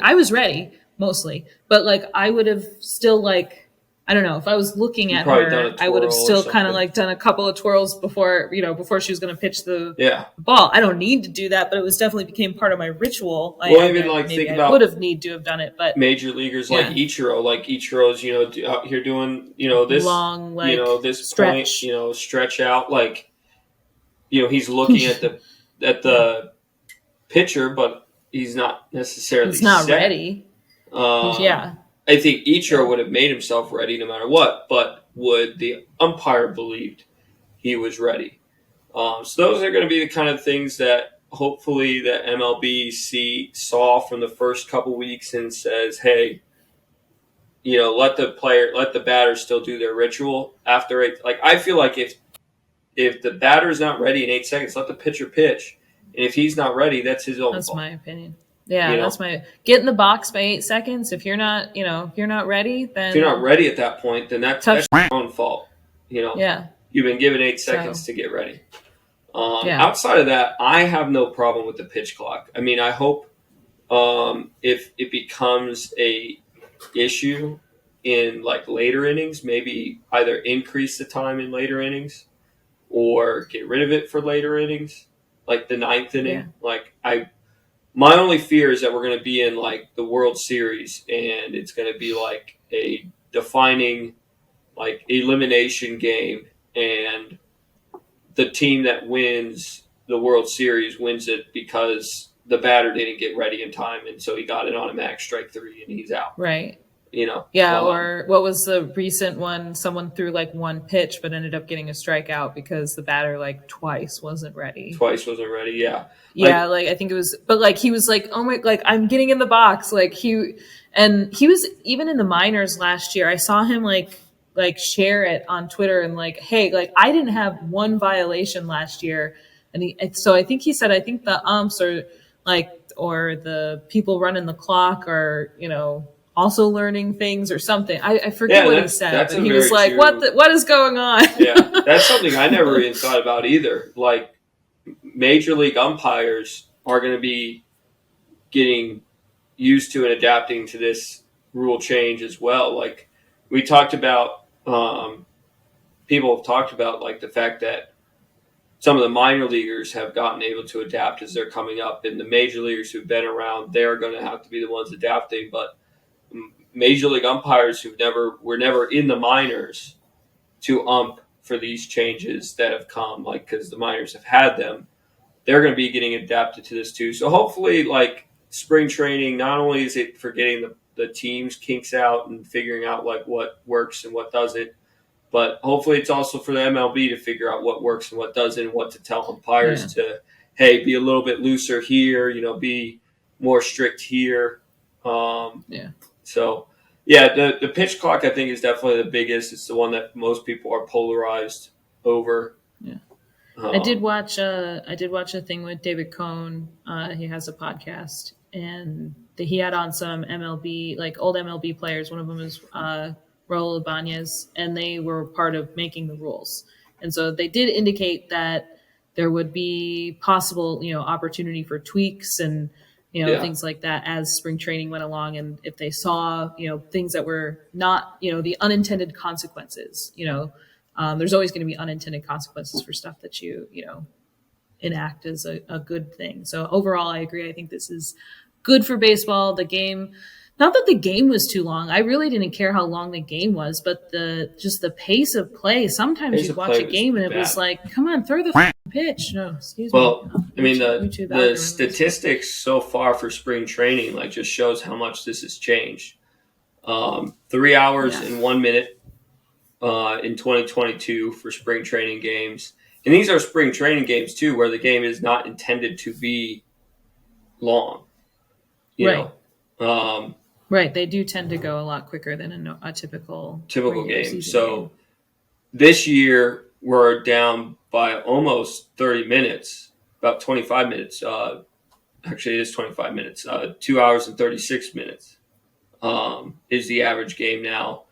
Speaker 1: mostly, but like I would have still, like, I don't know, if I was looking at her, I would have still kind of like done a couple of twirls before she was going to pitch the ball. I don't need to do that, but it was definitely became part of my ritual.
Speaker 2: Think about,
Speaker 1: I would have need to have done it, but
Speaker 2: major leaguers like Ichiro's, out here doing, this
Speaker 1: long,
Speaker 2: this
Speaker 1: stretch.
Speaker 2: point, stretch out, like, he's looking at the pitcher, but he's not necessarily
Speaker 1: ready.
Speaker 2: I think Ichiro would have made himself ready no matter what, but would the umpire believed he was ready? So those are going to be the kind of things that hopefully the MLB saw from the first couple weeks and says, hey, let the batter still do their ritual after it. Like, I feel like if the batter's not ready in 8 seconds, let the pitcher pitch. And if he's not ready, that's his own fault.
Speaker 1: That's my opinion. Yeah,
Speaker 2: You know,
Speaker 1: that's my get in the box by 8 seconds. If you're not, if you're not ready, then
Speaker 2: if you're not ready at that point, then that's your own fault.
Speaker 1: Yeah.
Speaker 2: You've been given 8 seconds to get ready. Outside of that, I have no problem with the pitch clock. I mean, I hope if it becomes a issue in like later innings, maybe either increase the time in later innings or get rid of it for later innings, like the ninth inning. My only fear is that we're going to be in like the World Series and it's going to be like a defining like elimination game, and the team that wins the World Series wins it because the batter didn't get ready in time, and so he got an automatic strike 3 and he's out.
Speaker 1: Right.
Speaker 2: Yeah,
Speaker 1: or what was the recent one? Someone threw like one pitch but ended up getting a strikeout because the batter like twice wasn't ready.
Speaker 2: Yeah.
Speaker 1: Yeah, like I think it was, but like he was like, oh my, like I'm getting in the box. Like he was even in the minors last year. I saw him like share it on Twitter and like, hey, like I didn't have one violation last year, so I think he said, I think the umps are like, or the people running the clock are, also learning things or something. I forget what he said, but he was like, true. What is going on?
Speaker 2: Yeah, that's something I never even thought about either. Like, major league umpires are going to be getting used to and adapting to this rule change as well. Like, we talked about, people have talked about like the fact that some of the minor leaguers have gotten able to adapt as they're coming up, and the major leaguers who've been around, they're going to have to be the ones adapting. But major league umpires who were never in the minors to ump for these changes that have come, like, because the minors have had them, they're going to be getting adapted to this too. So hopefully, like, spring training, not only is it for getting the teams kinks out and figuring out like what works and what doesn't, but hopefully it's also for the MLB to figure out what works and what doesn't, and what to tell umpires to, hey, be a little bit looser here, be more strict here. So, the pitch clock, I think, is definitely the biggest. It's the one that most people are polarized over.
Speaker 1: Yeah. I did watch a thing with David Cohn. He has a podcast, and he had on some MLB, like old MLB players. One of them is Raul Ibanez, and they were part of making the rules. And so they did indicate that there would be possible, opportunity for tweaks and, things like that as spring training went along. And if they saw, things that were not, the unintended consequences, there's always going to be unintended consequences for stuff that you enact as a good thing. So overall, I agree. I think this is good for baseball. The game, not that the game was too long. I really didn't care how long the game was, but the pace of play. Sometimes you'd watch a game and it was like, come on, throw the pitch. No, excuse me.
Speaker 2: Well, I mean, the statistics so far for spring training like just shows how much this has changed. 3 hours and 1 minute in 2022 for spring training games. And these are spring training games too, where the game is not intended to be long. You know?
Speaker 1: Right. They do tend to go a lot quicker than a typical
Speaker 2: game. So this year we're down by almost 30 minutes, about 25 minutes. Actually, it is 25 minutes. 2 hours and 36 minutes is the average game now.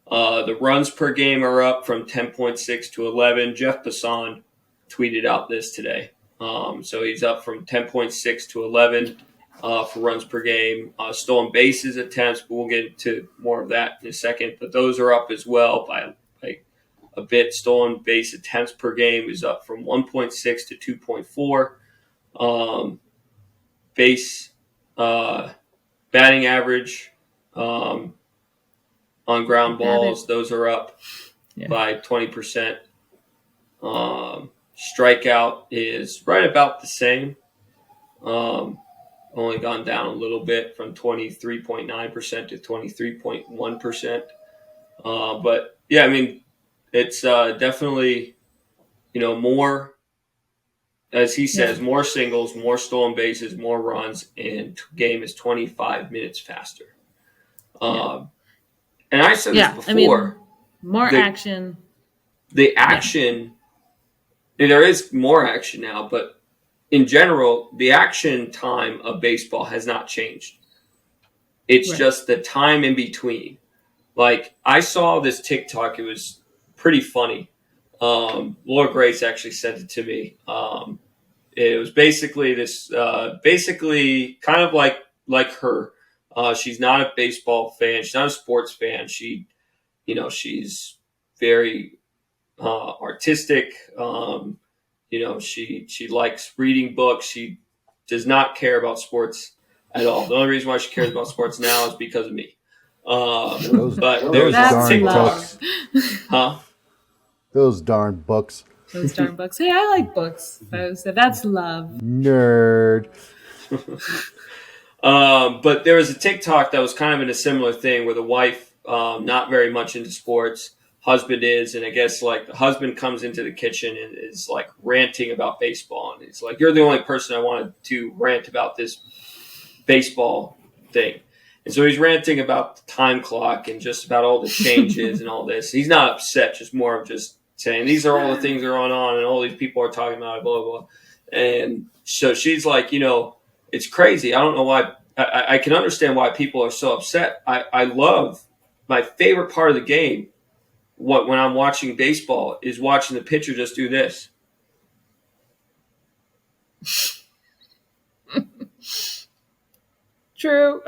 Speaker 2: The runs per game are up from 10.6 to 11. Jeff Passan tweeted out this today. So he's up from 10.6 to 11 for runs per game. Stolen bases attempts, but we'll get into more of that in a second. But those are up as well by a bit. Stolen base attempts per game is up from 1.6 to 2.4. Base batting average on ground balls, those are up by 20%. Strikeout is right about the same. Only gone down a little bit from 23.9% to 23.1%. But yeah, I mean, it's definitely, more, as he says, more singles, more stolen bases, more runs, and game is 25 minutes faster. And I said this before. I mean,
Speaker 1: more action.
Speaker 2: The action, there is more action now, but in general, the action time of baseball has not changed. It's just the time in between. Like, I saw this TikTok. It was pretty funny. Laura Grace actually sent it to me. It was basically this, basically kind of like her. She's not a baseball fan. She's not a sports fan. She's very artistic. She likes reading books. She does not care about sports at all. The only reason why she cares about sports now is because of me.
Speaker 3: Those
Speaker 2: There's
Speaker 3: darn
Speaker 2: TikTok.
Speaker 3: books.
Speaker 2: Huh?
Speaker 3: Those darn books.
Speaker 1: Those darn books. Hey, I like books. So that's love.
Speaker 3: Nerd.
Speaker 2: But there was a TikTok that was kind of in a similar thing where the wife, not very much into sports, husband is, and I guess like the husband comes into the kitchen and is like ranting about baseball, and it's like, you're the only person I wanted to rant about this baseball thing. And so he's ranting about the time clock and just about all the changes and all this. He's not upset, just more of just saying, these are all the things that are going on and all these people are talking about it, blah, blah, blah. And so she's like, it's crazy. I don't know why. I can understand why people are so upset. I love my favorite part of the game. When I'm watching baseball is watching the pitcher just do this.
Speaker 1: True.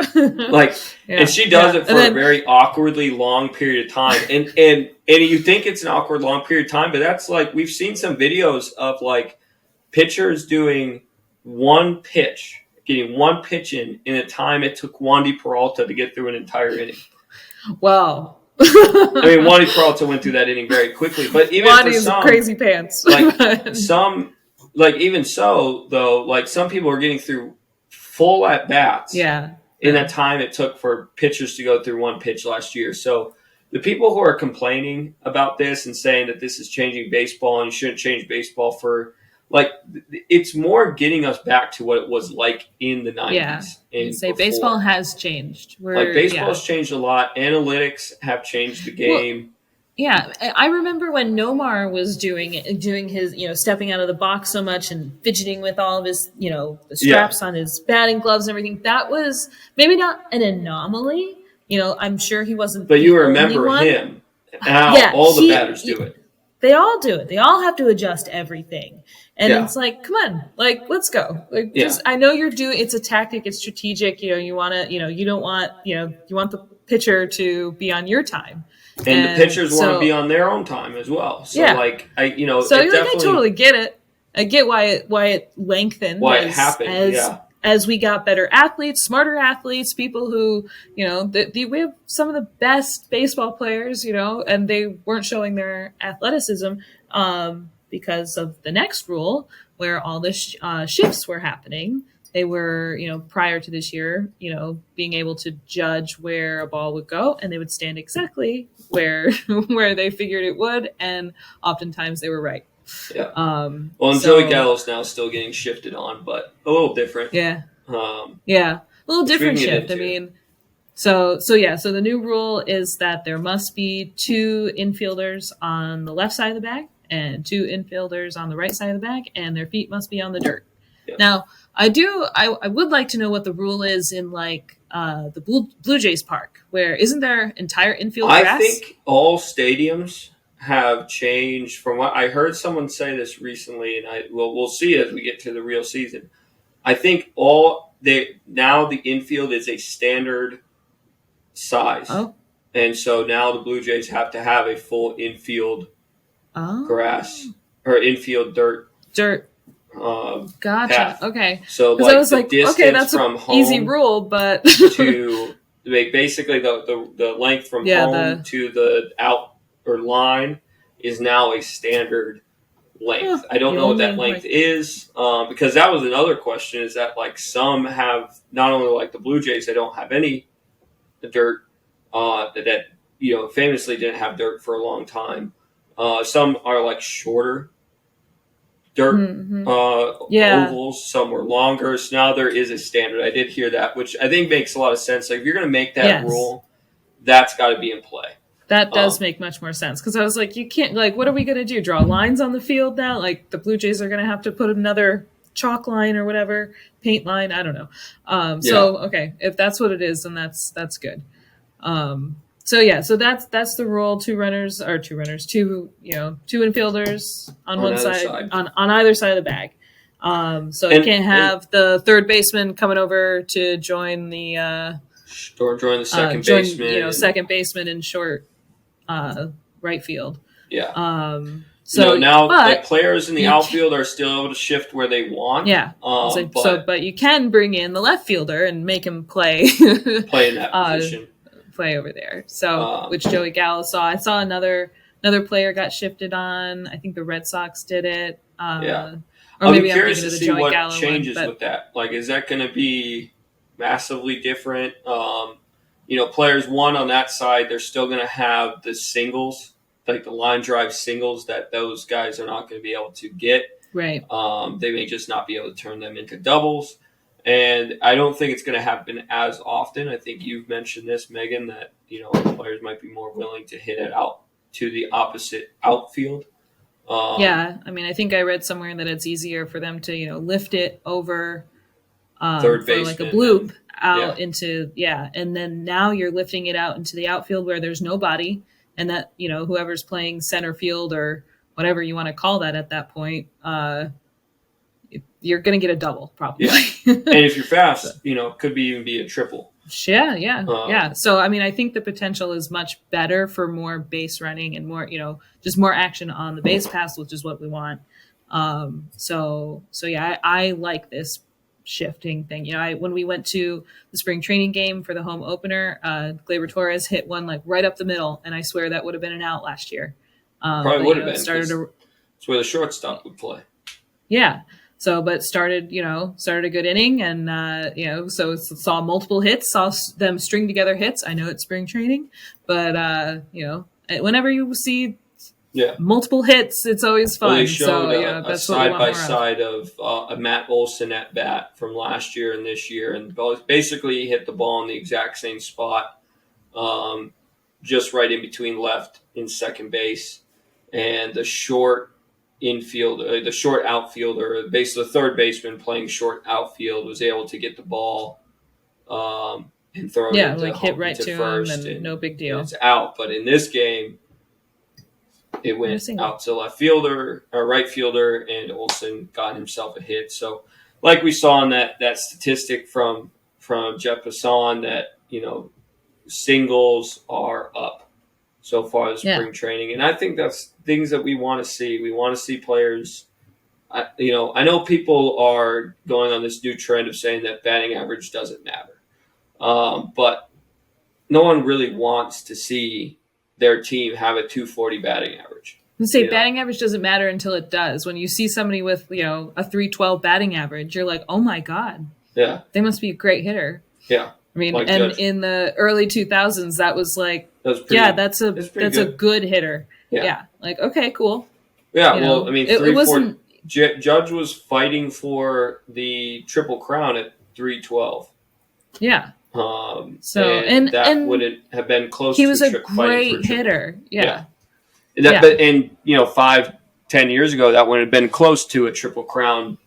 Speaker 2: And she does it for a very awkwardly long period of time. And you think it's an awkward long period of time, but that's like, we've seen some videos of like pitchers doing one pitch, getting one pitch in a time it took Wandy Peralta to get through an entire inning.
Speaker 1: Wow.
Speaker 2: I mean, Wandy Peralta went through that inning very quickly, but even
Speaker 1: Wandy
Speaker 2: for some,
Speaker 1: crazy pants.
Speaker 2: Even so though, like some people are getting through full at bats.
Speaker 1: Yeah.
Speaker 2: In that time it took for pitchers to go through one pitch last year. So the people who are complaining about this and saying that this is changing baseball and you shouldn't change baseball for, like, it's more getting us back to what it was like in the 90s.
Speaker 1: Yeah.
Speaker 2: And
Speaker 1: say
Speaker 2: before.
Speaker 1: Baseball has changed.
Speaker 2: Baseball has changed a lot. Analytics have changed the game.
Speaker 1: Yeah, I remember when Nomar was doing his, stepping out of the box so much and fidgeting with all of his, the straps on his batting gloves and everything. That was maybe not an anomaly. I'm sure he wasn't.
Speaker 2: But you remember him, how all the batters do it.
Speaker 1: They all do it. They all have to adjust everything. And it's like, come on, like, let's go. Like, just, I know it's a tactic. It's strategic. You want to, you don't want, you want the pitcher to be on your time.
Speaker 2: And the pitchers want to be on their own time as well. So, I
Speaker 1: totally get it. I get why it lengthened.
Speaker 2: Why it happened,
Speaker 1: as we got better athletes, smarter athletes, people who, we have some of the best baseball players, and they weren't showing their athleticism because of the next rule where all the shifts were happening. They were, prior to this year, being able to judge where a ball would go, and they would stand exactly where they figured it would, and oftentimes they were right.
Speaker 2: Yeah. Joey Gallo's now still getting shifted on, but a little different.
Speaker 1: Yeah. A little different shift. I mean, so the new rule is that there must be 2 infielders on the left side of the bag and 2 infielders on the right side of the bag, and their feet must be on the dirt. Yeah. Now, I would like to know what the rule is in the Blue Jays park, where isn't there entire infield grass?
Speaker 2: I think all stadiums have changed from what I heard someone say this recently, and we'll see as we get to the real season. I think now the infield is a standard size. Oh. And so now the Blue Jays have to have a full infield grass or infield dirt.
Speaker 1: Gotcha.
Speaker 2: Path.
Speaker 1: Okay.
Speaker 2: So
Speaker 1: I was like, okay, that's
Speaker 2: from
Speaker 1: an easy rule, but
Speaker 2: to basically the length from home to the out or line is now a standard length. I don't know what that length is because that was another question. Is that like some have not only like the Blue Jays, they don't have any dirt that famously didn't have dirt for a long time. Some are like shorter dirt ovals. Some were longer. So now there is a standard. I did hear that, which I think makes a lot of sense. Like if you're going to make that rule, that's got to be in play.
Speaker 1: That does make much more sense because I was like, you can't what are we going to do? Draw lines on the field now? Like the Blue Jays are going to have to put another chalk line or whatever, paint line. I don't know. So okay, if that's what it is, then that's good. So that's the rule. Two infielders on one side. On either side of the bag. So you can't have the third baseman coming over to join the
Speaker 2: second baseman.
Speaker 1: Second baseman in short right field.
Speaker 2: Yeah. The players in the outfield are still able to shift where they want.
Speaker 1: Yeah. But you can bring in the left fielder and make him play
Speaker 2: in that position.
Speaker 1: Play over there. So which Joey Gallo saw. I saw another player got shifted on. I think the Red Sox did it. Or maybe
Speaker 2: I'm curious to see what
Speaker 1: Gallo
Speaker 2: changes with that. Like, is that going to be massively different? Players one on that side, they're still going to have the singles, like the line drive singles that those guys are not going to be able to get.
Speaker 1: Right.
Speaker 2: They may just not be able to turn them into doubles. And I don't think it's going to happen as often. I think you've mentioned this, Megan, that, players might be more willing to hit it out to the opposite outfield.
Speaker 1: I think I read somewhere that it's easier for them to, lift it over
Speaker 2: third base,
Speaker 1: like a bloop out into, and then now you're lifting it out into the outfield where there's nobody, and that, whoever's playing center field or whatever you want to call that at that point, you're going to get a double probably.
Speaker 2: Yeah. And if you're fast, could even be a triple.
Speaker 1: Yeah. So, I think the potential is much better for more base running and more, just more action on the base pass, which is what we want. I like this shifting thing. When we went to the spring training game for the home opener, Gleyber Torres hit one like right up the middle, and I swear that would have been an out last year.
Speaker 2: Probably would have been. It's where the shortstop would play.
Speaker 1: Yeah. So, but started a good inning and, so saw multiple hits, saw them string together hits. I know it's spring training, but, whenever you see multiple hits, it's always fun.
Speaker 2: Well, they showed that's a side-by-side of a Matt Olson at bat from last year and this year. And basically he hit the ball in the exact same spot, just right in between left and second base. And the short the short outfielder, basically the third baseman playing short outfield, was able to get the ball and throw it
Speaker 1: hit right to
Speaker 2: first,
Speaker 1: him and no big deal.
Speaker 2: It's out. But in this game, it went out to left fielder or right fielder, and Olsen got himself a hit. So, like we saw in that statistic from Jeff Passan, that singles are up so far as spring training. And I think that's things that we want to see. We want to see players. I know people are going on this new trend of saying that batting average doesn't matter. But no one really wants to see their team have a 240 batting average.
Speaker 1: Batting average doesn't matter until it does. When you see somebody with, a 312 batting average, you're like, oh my God.
Speaker 2: Yeah.
Speaker 1: They must be a great hitter.
Speaker 2: Yeah.
Speaker 1: Like and Judge. In the early 2000s, that was like, that's a good hitter. Yeah. Like, okay, cool.
Speaker 2: Yeah. It wasn't. Judge was fighting for the Triple Crown at 312.
Speaker 1: Yeah.
Speaker 2: And that wouldn't have been close.
Speaker 1: He was a great hitter. Yeah.
Speaker 2: But 5-10 years ago, that would have been close to a Triple Crown.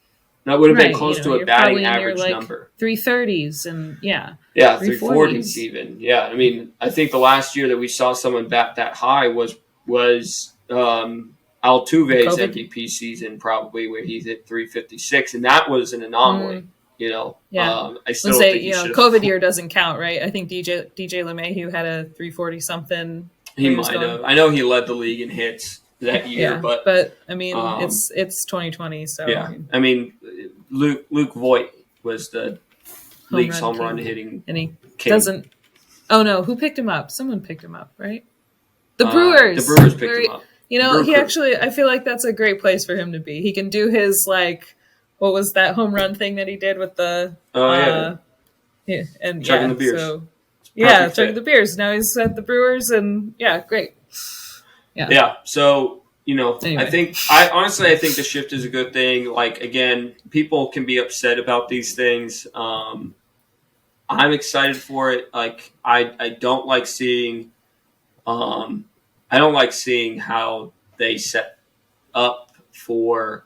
Speaker 2: That would have been close to a batting average number.
Speaker 1: 330s and
Speaker 2: 340s even. Yeah, I think the last year that we saw someone bat that high was Altuve's MVP season, probably, where he's at 356, and that was an anomaly.
Speaker 1: I still say COVID year doesn't count, right? I think DJ LeMahieu had a 340 something.
Speaker 2: He might have. I know he led the league in hits that year, but
Speaker 1: it's 2020, so
Speaker 2: Luke Voigt was the league's home run hitting,
Speaker 1: and he doesn't. Oh no, who picked him up? Someone picked him up, right? The Brewers.
Speaker 2: The Brewers picked him up.
Speaker 1: He actually. I feel like that's a great place for him to be. He can do his what was that home run thing that he did with the?
Speaker 2: Chugging the beers.
Speaker 1: So, chugging the beers. Now he's at the Brewers, and great.
Speaker 2: Yeah. So,
Speaker 1: anyway.
Speaker 2: I think the shift is a good thing. Like, again, people can be upset about these things. I'm excited for it. Like, I don't like seeing, how they set up for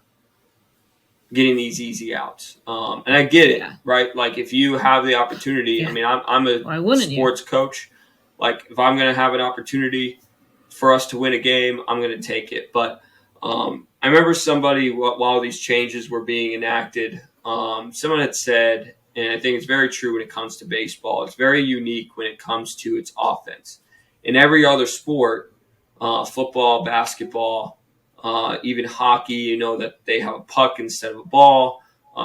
Speaker 2: getting these easy outs. And I get it, right? Like if you have the opportunity, I mean, I'm a sports coach. Like if I'm going to have an opportunity for us to win a game, I'm going to take it. But I remember somebody, while these changes were being enacted, someone had said, and I think it's very true when it comes to baseball, it's very unique when it comes to its offense. In every other sport, football, basketball, even hockey, you know, that they have a puck instead of a ball,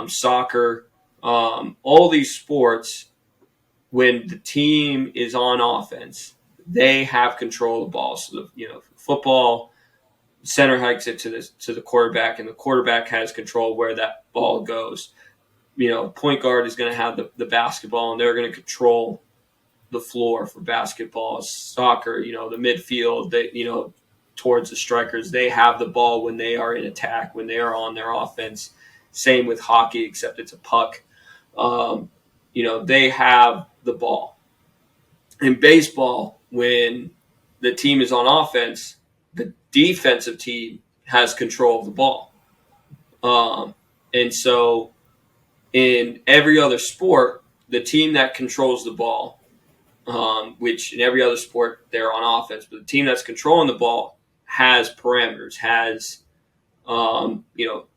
Speaker 2: soccer, all these sports, when the team is on offense, they have control of the ball. So, football, center hikes it to the quarterback, and the quarterback has control where that ball goes. Point guard is going to have the basketball, and they're going to control the floor for basketball. Soccer, the midfield, towards the strikers, they have the ball when they are in attack, when they are on their offense. Same with hockey, except it's a puck. They have the ball. In baseball, when the team is on offense, the defensive team has control of the ball. And so in every other sport, the team that controls the ball, which in every other sport they're on offense, but the team that's controlling the ball has parameters,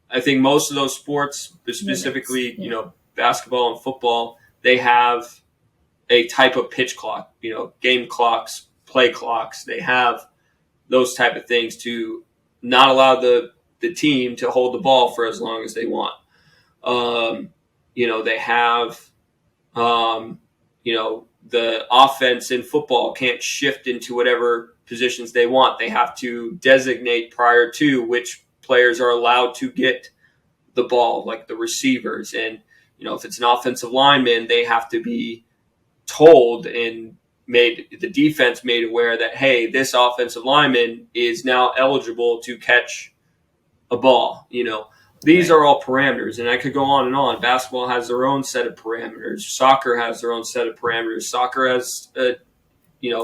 Speaker 2: I think most of those sports, specifically, basketball and football, they have a type of pitch clock, game clocks, play clocks. They have those type of things to not allow the team to hold the ball for as long as they want. They have, the offense in football can't shift into whatever positions they want. They have to designate prior to which players are allowed to get the ball, like the receivers. And, if it's an offensive lineman, they have to be told and the defense made aware that, hey, this offensive lineman is now eligible to catch a ball. These are all parameters, and I could go on and on. Basketball has their own set of parameters. Soccer has their own set of parameters. Soccer has a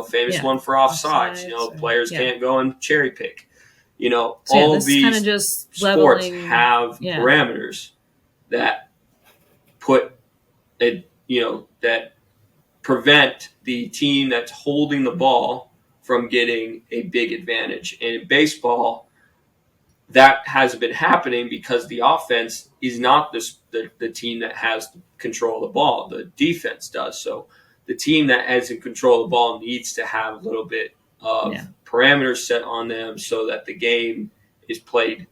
Speaker 2: famous one for offsides. Players can't go and cherry pick. All of these kind of just sports have parameters that put that prevent the team that's holding the ball from getting a big advantage. And in baseball, that has been happening because the offense is not the team that has control of the ball. The defense does. So the team that has in control of the ball needs to have a little bit of parameters set on them so that the game is played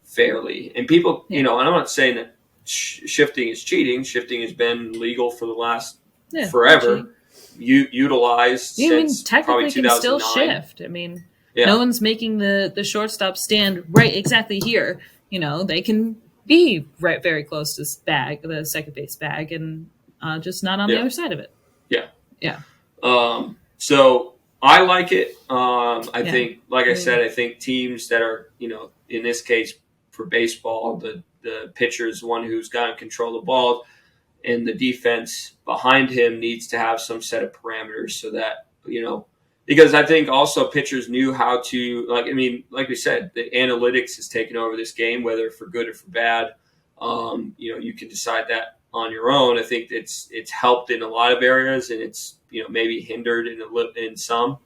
Speaker 2: fairly. And people, and I'm not saying that shifting is cheating. Shifting has been legal for the last forever. Utilized since probably 2009. Can still shift.
Speaker 1: I mean, no one's making the shortstop stand right exactly here. They can be right very close to the second base bag, and just not on the other side of it. Yeah.
Speaker 2: So I like it. I think, like I said, I think teams that are, in this case for baseball, the pitcher is one who's got control of the ball, and the defense behind him needs to have some set of parameters so that, because I think also pitchers knew how to, like we said, the analytics has taken over this game, whether for good or for bad. You can decide that on your own. I think it's helped in a lot of areas, and it's, maybe hindered in some.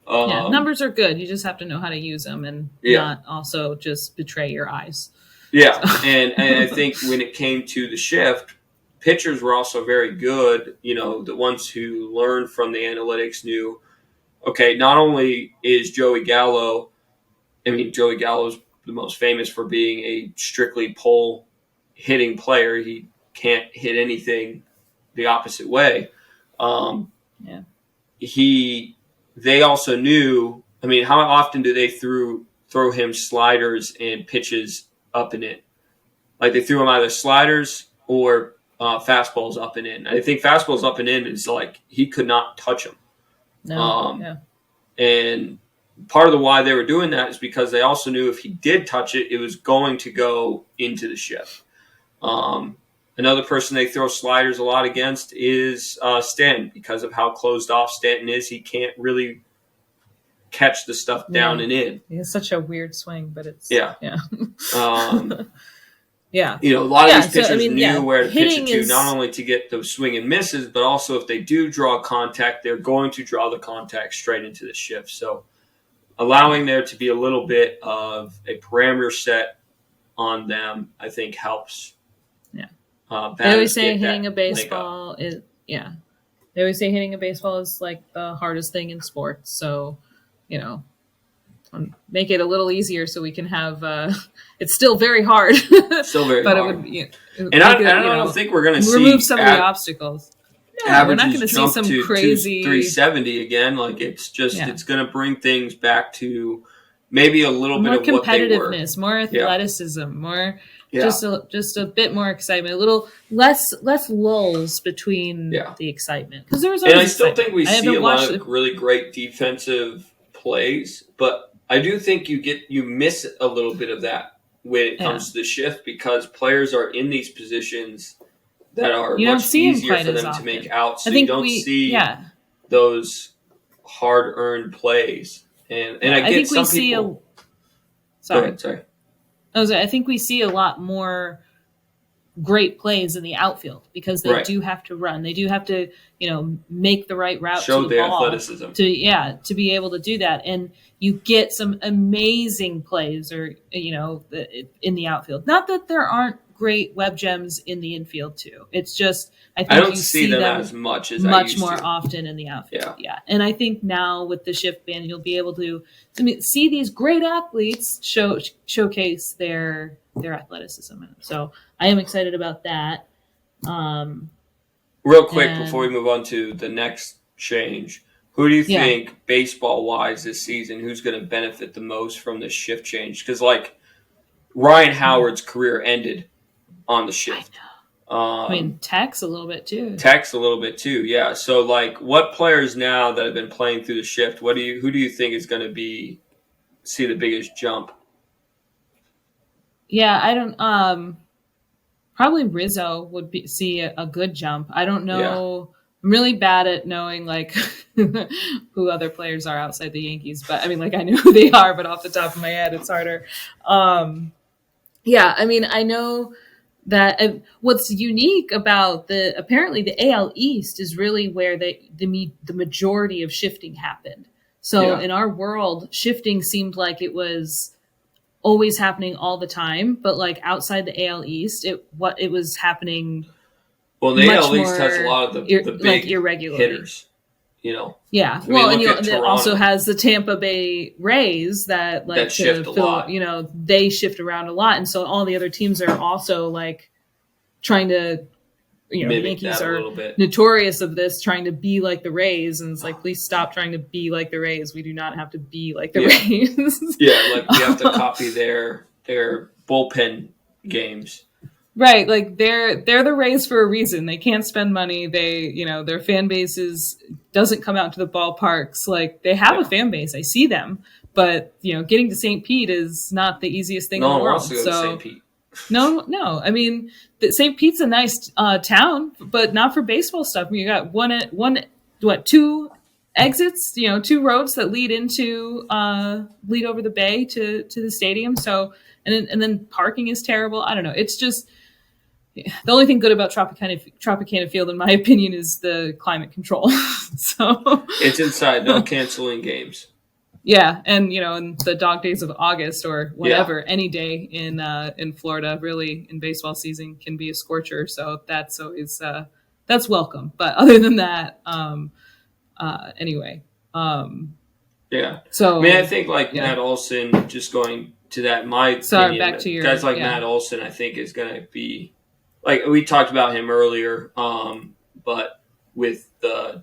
Speaker 1: Numbers are good. You just have to know how to use them and not also just betray your eyes.
Speaker 2: Yeah, and I think when it came to the shift, pitchers were also very good. The ones who learned from the analytics knew, okay, not only is Joey Gallo is the most famous for being a strictly pull hitting player. He can't hit anything the opposite way. They also knew, how often do they throw him sliders and pitches up and in? Like they threw him either sliders or fastballs up and in. I think fastballs up and in is like he could not touch them. And part of the why they were doing that is because they also knew if he did touch it, it was going to go into the shift. Another person they throw sliders a lot against is Stanton, because of how closed off Stanton is. He can't really catch the stuff down and in.
Speaker 1: He has such a weird swing, but it's Yeah.
Speaker 2: A lot of these pitchers
Speaker 1: so, I mean,
Speaker 2: knew where to pitch
Speaker 1: hitting
Speaker 2: it to,
Speaker 1: is
Speaker 2: not only to get those swing and misses, but also if they do draw contact, they're going to draw the contact straight into the shift. So allowing there to be a little bit of a parameter set on them, I think helps.
Speaker 1: Yeah. They
Speaker 2: Batters
Speaker 1: always say
Speaker 2: get
Speaker 1: hitting
Speaker 2: that
Speaker 1: a baseball is They always say hitting a baseball is like the hardest thing in sports. So, make it a little easier so we can have. It's still very hard.
Speaker 2: Still very
Speaker 1: but
Speaker 2: hard.
Speaker 1: It would. It would
Speaker 2: And I
Speaker 1: make it,
Speaker 2: don't think we're going to see
Speaker 1: remove some of the obstacles. No, we're not going to see
Speaker 2: jump
Speaker 1: some
Speaker 2: to
Speaker 1: crazy
Speaker 2: 370 again. Like it's going to bring things back to maybe a little
Speaker 1: more
Speaker 2: bit of what they were.
Speaker 1: competitiveness, more athleticism, more just a bit more excitement, a little less lulls between the excitement, because there's always
Speaker 2: and I still
Speaker 1: excitement.
Speaker 2: think we see a lot of really great defensive plays, but I do think you miss a little bit of that when it comes to the shift, because players are in these positions that are much easier for them to make out. So you don't see those hard-earned plays. And I get some people... Sorry.
Speaker 1: I think we see a lot more great plays in the outfield, because they do have to run. They do have to, make the right route
Speaker 2: show
Speaker 1: to the
Speaker 2: their
Speaker 1: ball
Speaker 2: athleticism.
Speaker 1: To be able to do that. And you get some amazing plays in the outfield. Not that there aren't great web gems in the infield too. It's just I think
Speaker 2: don't see them as much as I used
Speaker 1: more
Speaker 2: to.
Speaker 1: often in the outfield. Yeah. And I think now with the shift ban, you'll be able to see these great athletes showcase their athleticism. So I am excited about that.
Speaker 2: Real quick before we move on to the next change, who do you think baseball-wise this season, who's going to benefit the most from this shift change? Because Ryan Howard's career ended on the shift.
Speaker 1: I know. Tex a little bit too. Yeah. So what players now that have been playing through the shift, who do you think is going to see the biggest jump? Yeah, I don't. Probably Rizzo would see a good jump. I don't know. Yeah. I'm really bad at knowing who other players are outside the Yankees, but I know who they are, but off the top of my head, it's harder. I know that what's unique about apparently the AL East is really where the majority of shifting happened. So in our world, shifting seemed like it was always happening all the time, but outside the AL East, it was happening.
Speaker 2: Well, the AL East has a lot of the big
Speaker 1: irregular
Speaker 2: hitters.
Speaker 1: Yeah. It also has the Tampa Bay Rays that
Speaker 2: shift a lot.
Speaker 1: They shift around a lot, and so all the other teams are also trying to. The Yankees are notorious of this, trying to be like the Rays, and it's please stop trying to be like the Rays. We do not have to be like the Rays.
Speaker 2: We have to copy their bullpen games.
Speaker 1: Right, they're the Rays for a reason. They can't spend money. They, their fan base doesn't come out to the ballparks. They have a fan base. I see them, but getting to St. Pete is not the easiest thing in the world.
Speaker 2: No one wants to go to St. Pete.
Speaker 1: No. St. Pete's a nice town, but not for baseball stuff. You got two exits, 2 roads that lead over the bay to the stadium. So, and then parking is terrible. I don't know. It's just the only thing good about Tropicana Field, in my opinion, is the climate control. So
Speaker 2: it's inside, no canceling games.
Speaker 1: Yeah, and in the dog days of August or whatever, any day in Florida, really in baseball season, can be a scorcher. So that's always that's welcome. But other than that, anyway.
Speaker 2: So I think Matt Olson, just going to that, in my opinion,
Speaker 1: back to your
Speaker 2: guys Matt Olson, I think is going to be we talked about him earlier, but with the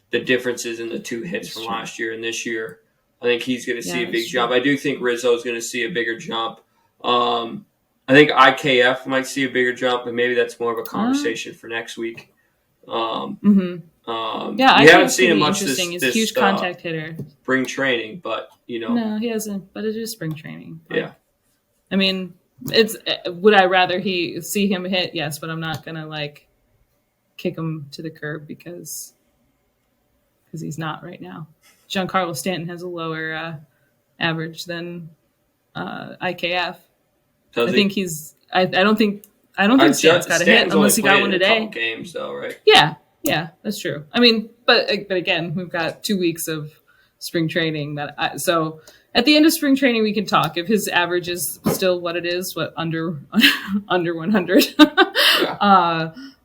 Speaker 2: differences in the 2 hits from last year and this year. I think he's going to see a big jump. I do think Rizzo is going to see a bigger jump. I think IKF might see a bigger jump, but maybe that's more of a conversation for next week. We haven't seen him much this
Speaker 1: He's a huge contact hitter.
Speaker 2: Spring training, but
Speaker 1: No, he hasn't. But it is spring training.
Speaker 2: Yeah.
Speaker 1: Would I rather see him hit? Yes, but I'm not going to kick him to the curb because he's not right now. Giancarlo Stanton has a lower average than IKF. I think he's I don't think Stan's got a hit unless he got one today.
Speaker 2: A couple games though, right?
Speaker 1: Yeah, that's true. I mean, but again, we've got 2 weeks of spring training so at the end of spring training we can talk if his average is still what it is, under 100.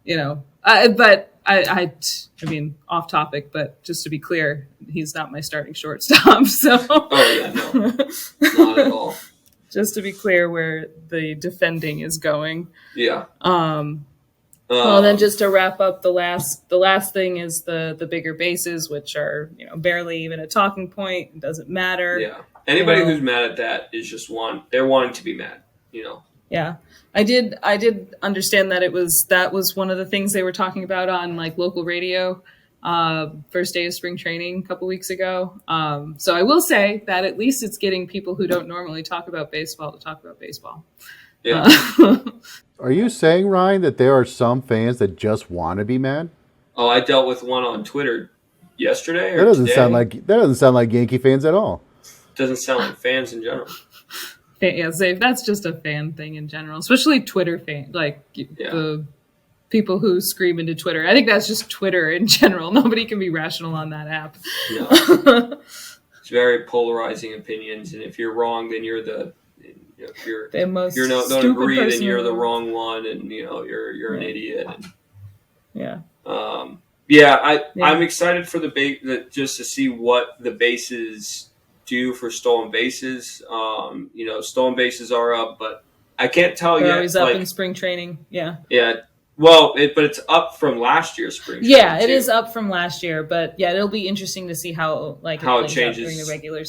Speaker 2: Yeah.
Speaker 1: But I mean, off topic, but just to be clear, he's not my starting shortstop. So
Speaker 2: no, not at all.
Speaker 1: Just to be clear where the defending is going.
Speaker 2: Yeah.
Speaker 1: Well, then just to wrap up, the last thing is the bigger bases, which are barely even a talking point. It doesn't matter.
Speaker 2: Yeah. Anybody who's mad at that is just they're wanting to be mad.
Speaker 1: Yeah, I did understand that that was one of the things they were talking about on like local radio, first day of spring training a couple weeks ago. So I will say that at least it's getting people who don't normally talk about baseball to talk about baseball.
Speaker 2: Yeah.
Speaker 3: Are you saying, Ryan, that there are some fans that just want to be mad?
Speaker 2: Oh, I dealt with one on Twitter yesterday or
Speaker 3: that doesn't
Speaker 2: today.
Speaker 3: That doesn't sound like Yankee fans at all.
Speaker 2: Doesn't sound like fans in general.
Speaker 1: Yeah, that's just a fan thing in general, especially Twitter fans, the people who scream into Twitter. I think that's just Twitter in general. Nobody can be rational on that app.
Speaker 2: No. It's very polarizing opinions, and if you're wrong, then you're if you're
Speaker 1: the most
Speaker 2: don't agree, then you're the wrong one, and you're an idiot. And,
Speaker 1: yeah.
Speaker 2: I'm excited for just to see what the bases do for stolen bases. Stolen bases are up, but I can't tell
Speaker 1: They're
Speaker 2: yet.
Speaker 1: Always up in spring training. Yeah.
Speaker 2: Yeah. Well, but it's up from last year's spring training.
Speaker 1: Yeah, it is up from last year, but yeah, it'll be interesting to see how it changes during the regular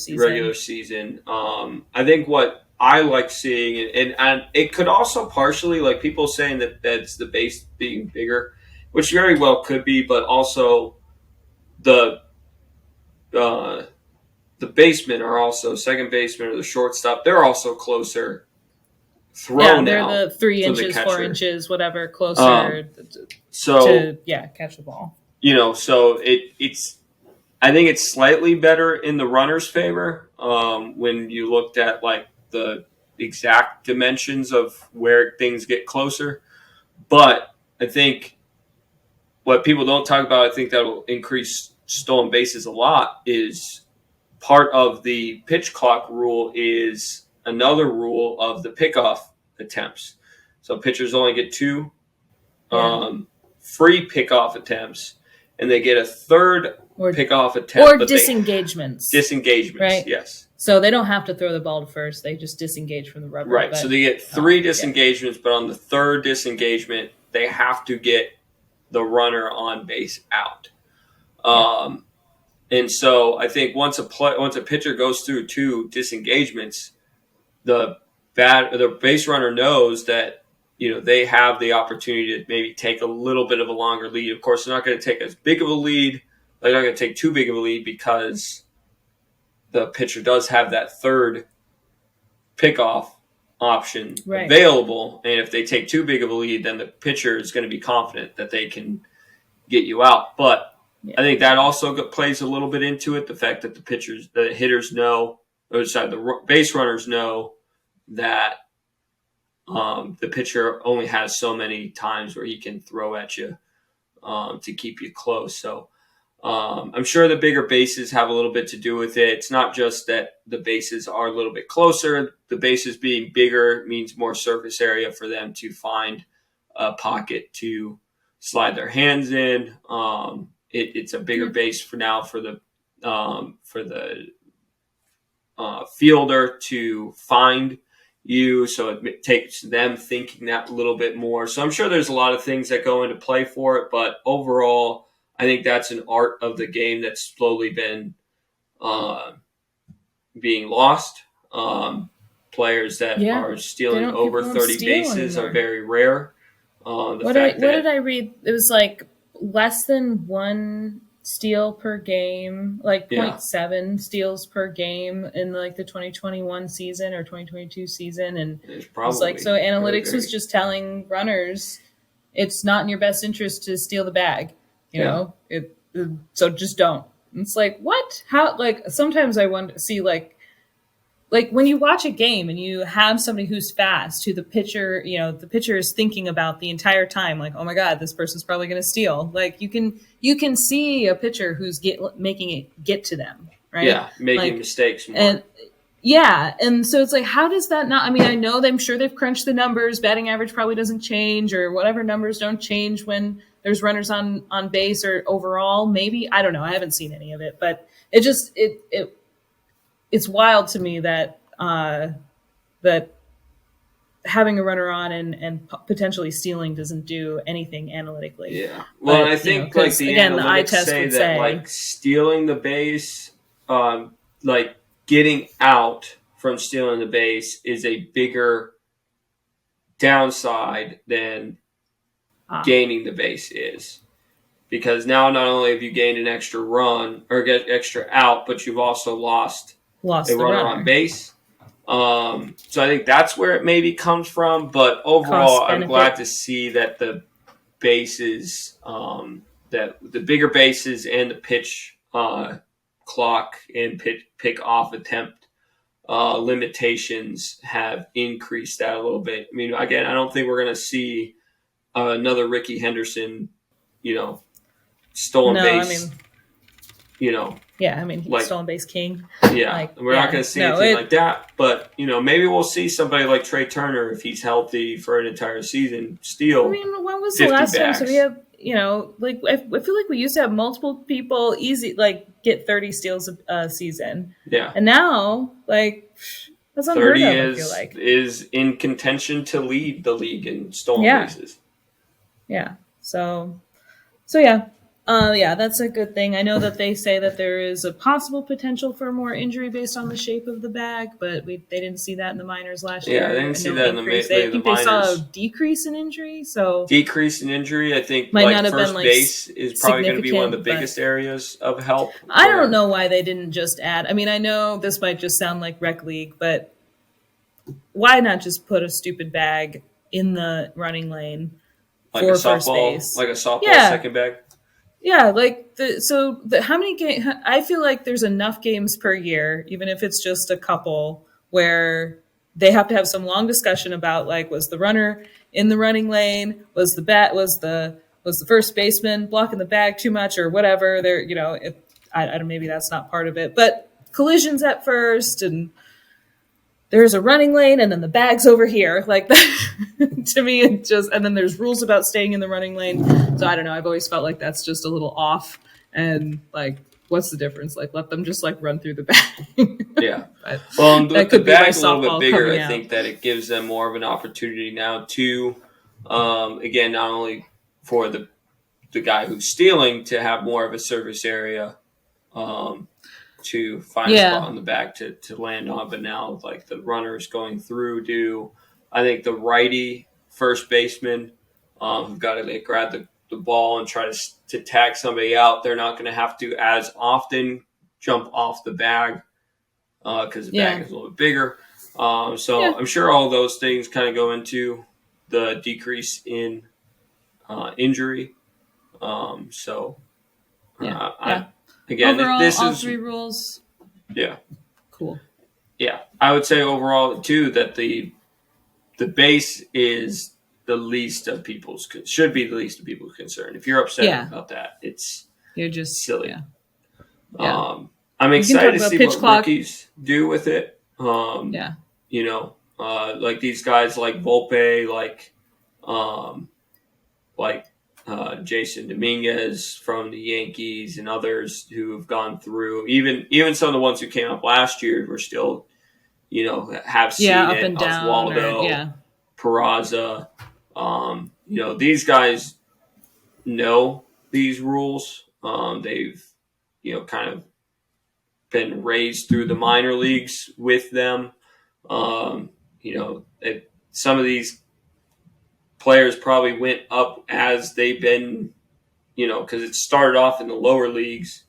Speaker 1: season.
Speaker 2: I think what I like seeing, and it could also partially, like people saying that that's the base being bigger, which very well could be, but also the basemen are also second baseman or the shortstop. They're also closer.
Speaker 1: They're the 3 inches, 4 inches, whatever, closer to catch the ball.
Speaker 2: So it's. I think it's slightly better in the runner's favor when you looked at like the exact dimensions of where things get closer. But I think what people don't talk about, I think that will increase stolen bases a lot, is part of the pitch clock rule is another rule of the pickoff attempts. So pitchers only get 2 free pickoff attempts, and they get a third pickoff attempt.
Speaker 1: Or disengagements.
Speaker 2: Disengagements, right? Yes.
Speaker 1: So they don't have to throw the ball to first. They just disengage from the rubber.
Speaker 2: Right. So they get 3 disengagements, but on the third disengagement, they have to get the runner on base out. And so I think once a pitcher goes through 2 disengagements, the base runner knows that they have the opportunity to maybe take a little bit of a longer lead. Of course, they're not going to take as big of a lead. They're not going to take too big of a lead because the pitcher does have that third pickoff option available. And if they take too big of a lead, then the pitcher is going to be confident that they can get you out. But I think that also plays a little bit into it. The fact that the hitters know, the base runners know that the pitcher only has so many times where he can throw at you to keep you close. So I'm sure the bigger bases have a little bit to do with it. It's not just that the bases are a little bit closer. The bases being bigger means more surface area for them to find a pocket to slide their hands in. It's a bigger base for the fielder to find you, so it takes them thinking that a little bit more. So I'm sure there's a lot of things that go into play for it, but overall, I think that's an art of the game that's slowly been being lost. Players that are stealing over 30 bases are very rare. What
Speaker 1: did I read? It was like less than 1 steal per game, like 0.7 steals per game in like the 2021 season or 2022 season. And it was like, so analytics was just telling runners, it's not in your best interest to steal the bag, you know, so just don't. And it's like, what? How? Like sometimes I want to see like like when you watch a game and you have somebody who's fast, who the pitcher, the pitcher is thinking about the entire time, like, oh my God, this person's probably going to steal. Like you can see a pitcher who's making it get to them, right?
Speaker 2: Yeah, making
Speaker 1: like,
Speaker 2: mistakes more.
Speaker 1: And yeah, and so it's like, how does that not? I mean, I know I'm sure they've crunched the numbers. Batting average probably doesn't change, or whatever numbers don't change when there's runners on base or overall. Maybe, I don't know. I haven't seen any of it, but it's wild to me that that having a runner on and potentially stealing doesn't do anything analytically.
Speaker 2: Yeah. Well, and I think like the eye test say
Speaker 1: would
Speaker 2: that like stealing the base, like getting out from stealing the base is a bigger downside than gaining the base is. Because now not only have you gained an extra run or get extra out, but you've also lost a runner on base. So I think that's where it maybe comes from. But overall, I'm glad to see that the bases, that the bigger bases and the pitch clock and pick off attempt limitations have increased that a little bit. I mean, again, I don't think we're going to see another Ricky Henderson, stolen base.
Speaker 1: Yeah, I mean, he's stolen base king.
Speaker 2: Yeah, we're not going to see anything like that. But, maybe we'll see somebody like Trey Turner, if he's healthy for an entire season, steal.
Speaker 1: I mean, when was the last time? So we have, like, I feel like we used to have multiple people get 30 steals a season.
Speaker 2: Yeah.
Speaker 1: And now, like, that's unheard of, I feel like.
Speaker 2: Is in contention to lead the league in stolen bases.
Speaker 1: Yeah. So yeah. That's a good thing. I know that they say that there is a possible potential for more injury based on the shape of the bag, but they didn't see that in the minors last year.
Speaker 2: Yeah, they didn't see that in the minors.
Speaker 1: I think they saw a decrease in injury.
Speaker 2: I think
Speaker 1: might not have
Speaker 2: first
Speaker 1: been
Speaker 2: base is probably going to be one of the biggest areas of help.
Speaker 1: I don't know why they didn't just add. I mean, I know this might just sound like rec league, but why not just put a stupid bag in the running lane for first base?
Speaker 2: Like a softball second bag?
Speaker 1: Yeah, how many games? I feel like there's enough games per year, even if it's just a couple, where they have to have some long discussion about, like, was the runner in the running lane? Was the first baseman blocking the bag too much or whatever? I don't. Maybe that's not part of it, but collisions at first, and there's a running lane, and then the bag's over here. Like that, to me, and then there's rules about staying in the running lane. So I don't know. I've always felt like that's just a little off. And like, what's the difference? Like, let them just like run through the bag.
Speaker 2: Yeah. Well, with the bag's a little bit bigger, I think that it gives them more of an opportunity now to, again, not only for the guy who's stealing to have more of a surface area, to find a spot on the back to land on, but now like the runners going through I think the righty first baseman who've got to grab the ball and try to tag somebody out. They're not going to have to as often jump off the bag because the bag is a little bit bigger. I'm sure all those things kind of go into the decrease in injury. Again,
Speaker 1: overall,
Speaker 2: this
Speaker 1: all
Speaker 2: is
Speaker 1: 3 rules.
Speaker 2: Yeah.
Speaker 1: Cool.
Speaker 2: Yeah. I would say overall, too, that the base is the least of should be the least of people's concern. If you're upset about that, you're just silly. Yeah. I'm excited to see what rookies do with it. Like these guys like Volpe, like Jason Dominguez from the Yankees and others who have gone through, even some of the ones who came up last year were still, have seen
Speaker 1: up
Speaker 2: it.
Speaker 1: and down,
Speaker 2: Oswaldo, Peraza, these guys know these rules. They've, kind of been raised through the minor leagues with them. Some of these players probably went up as they've been, because it started off in the lower leagues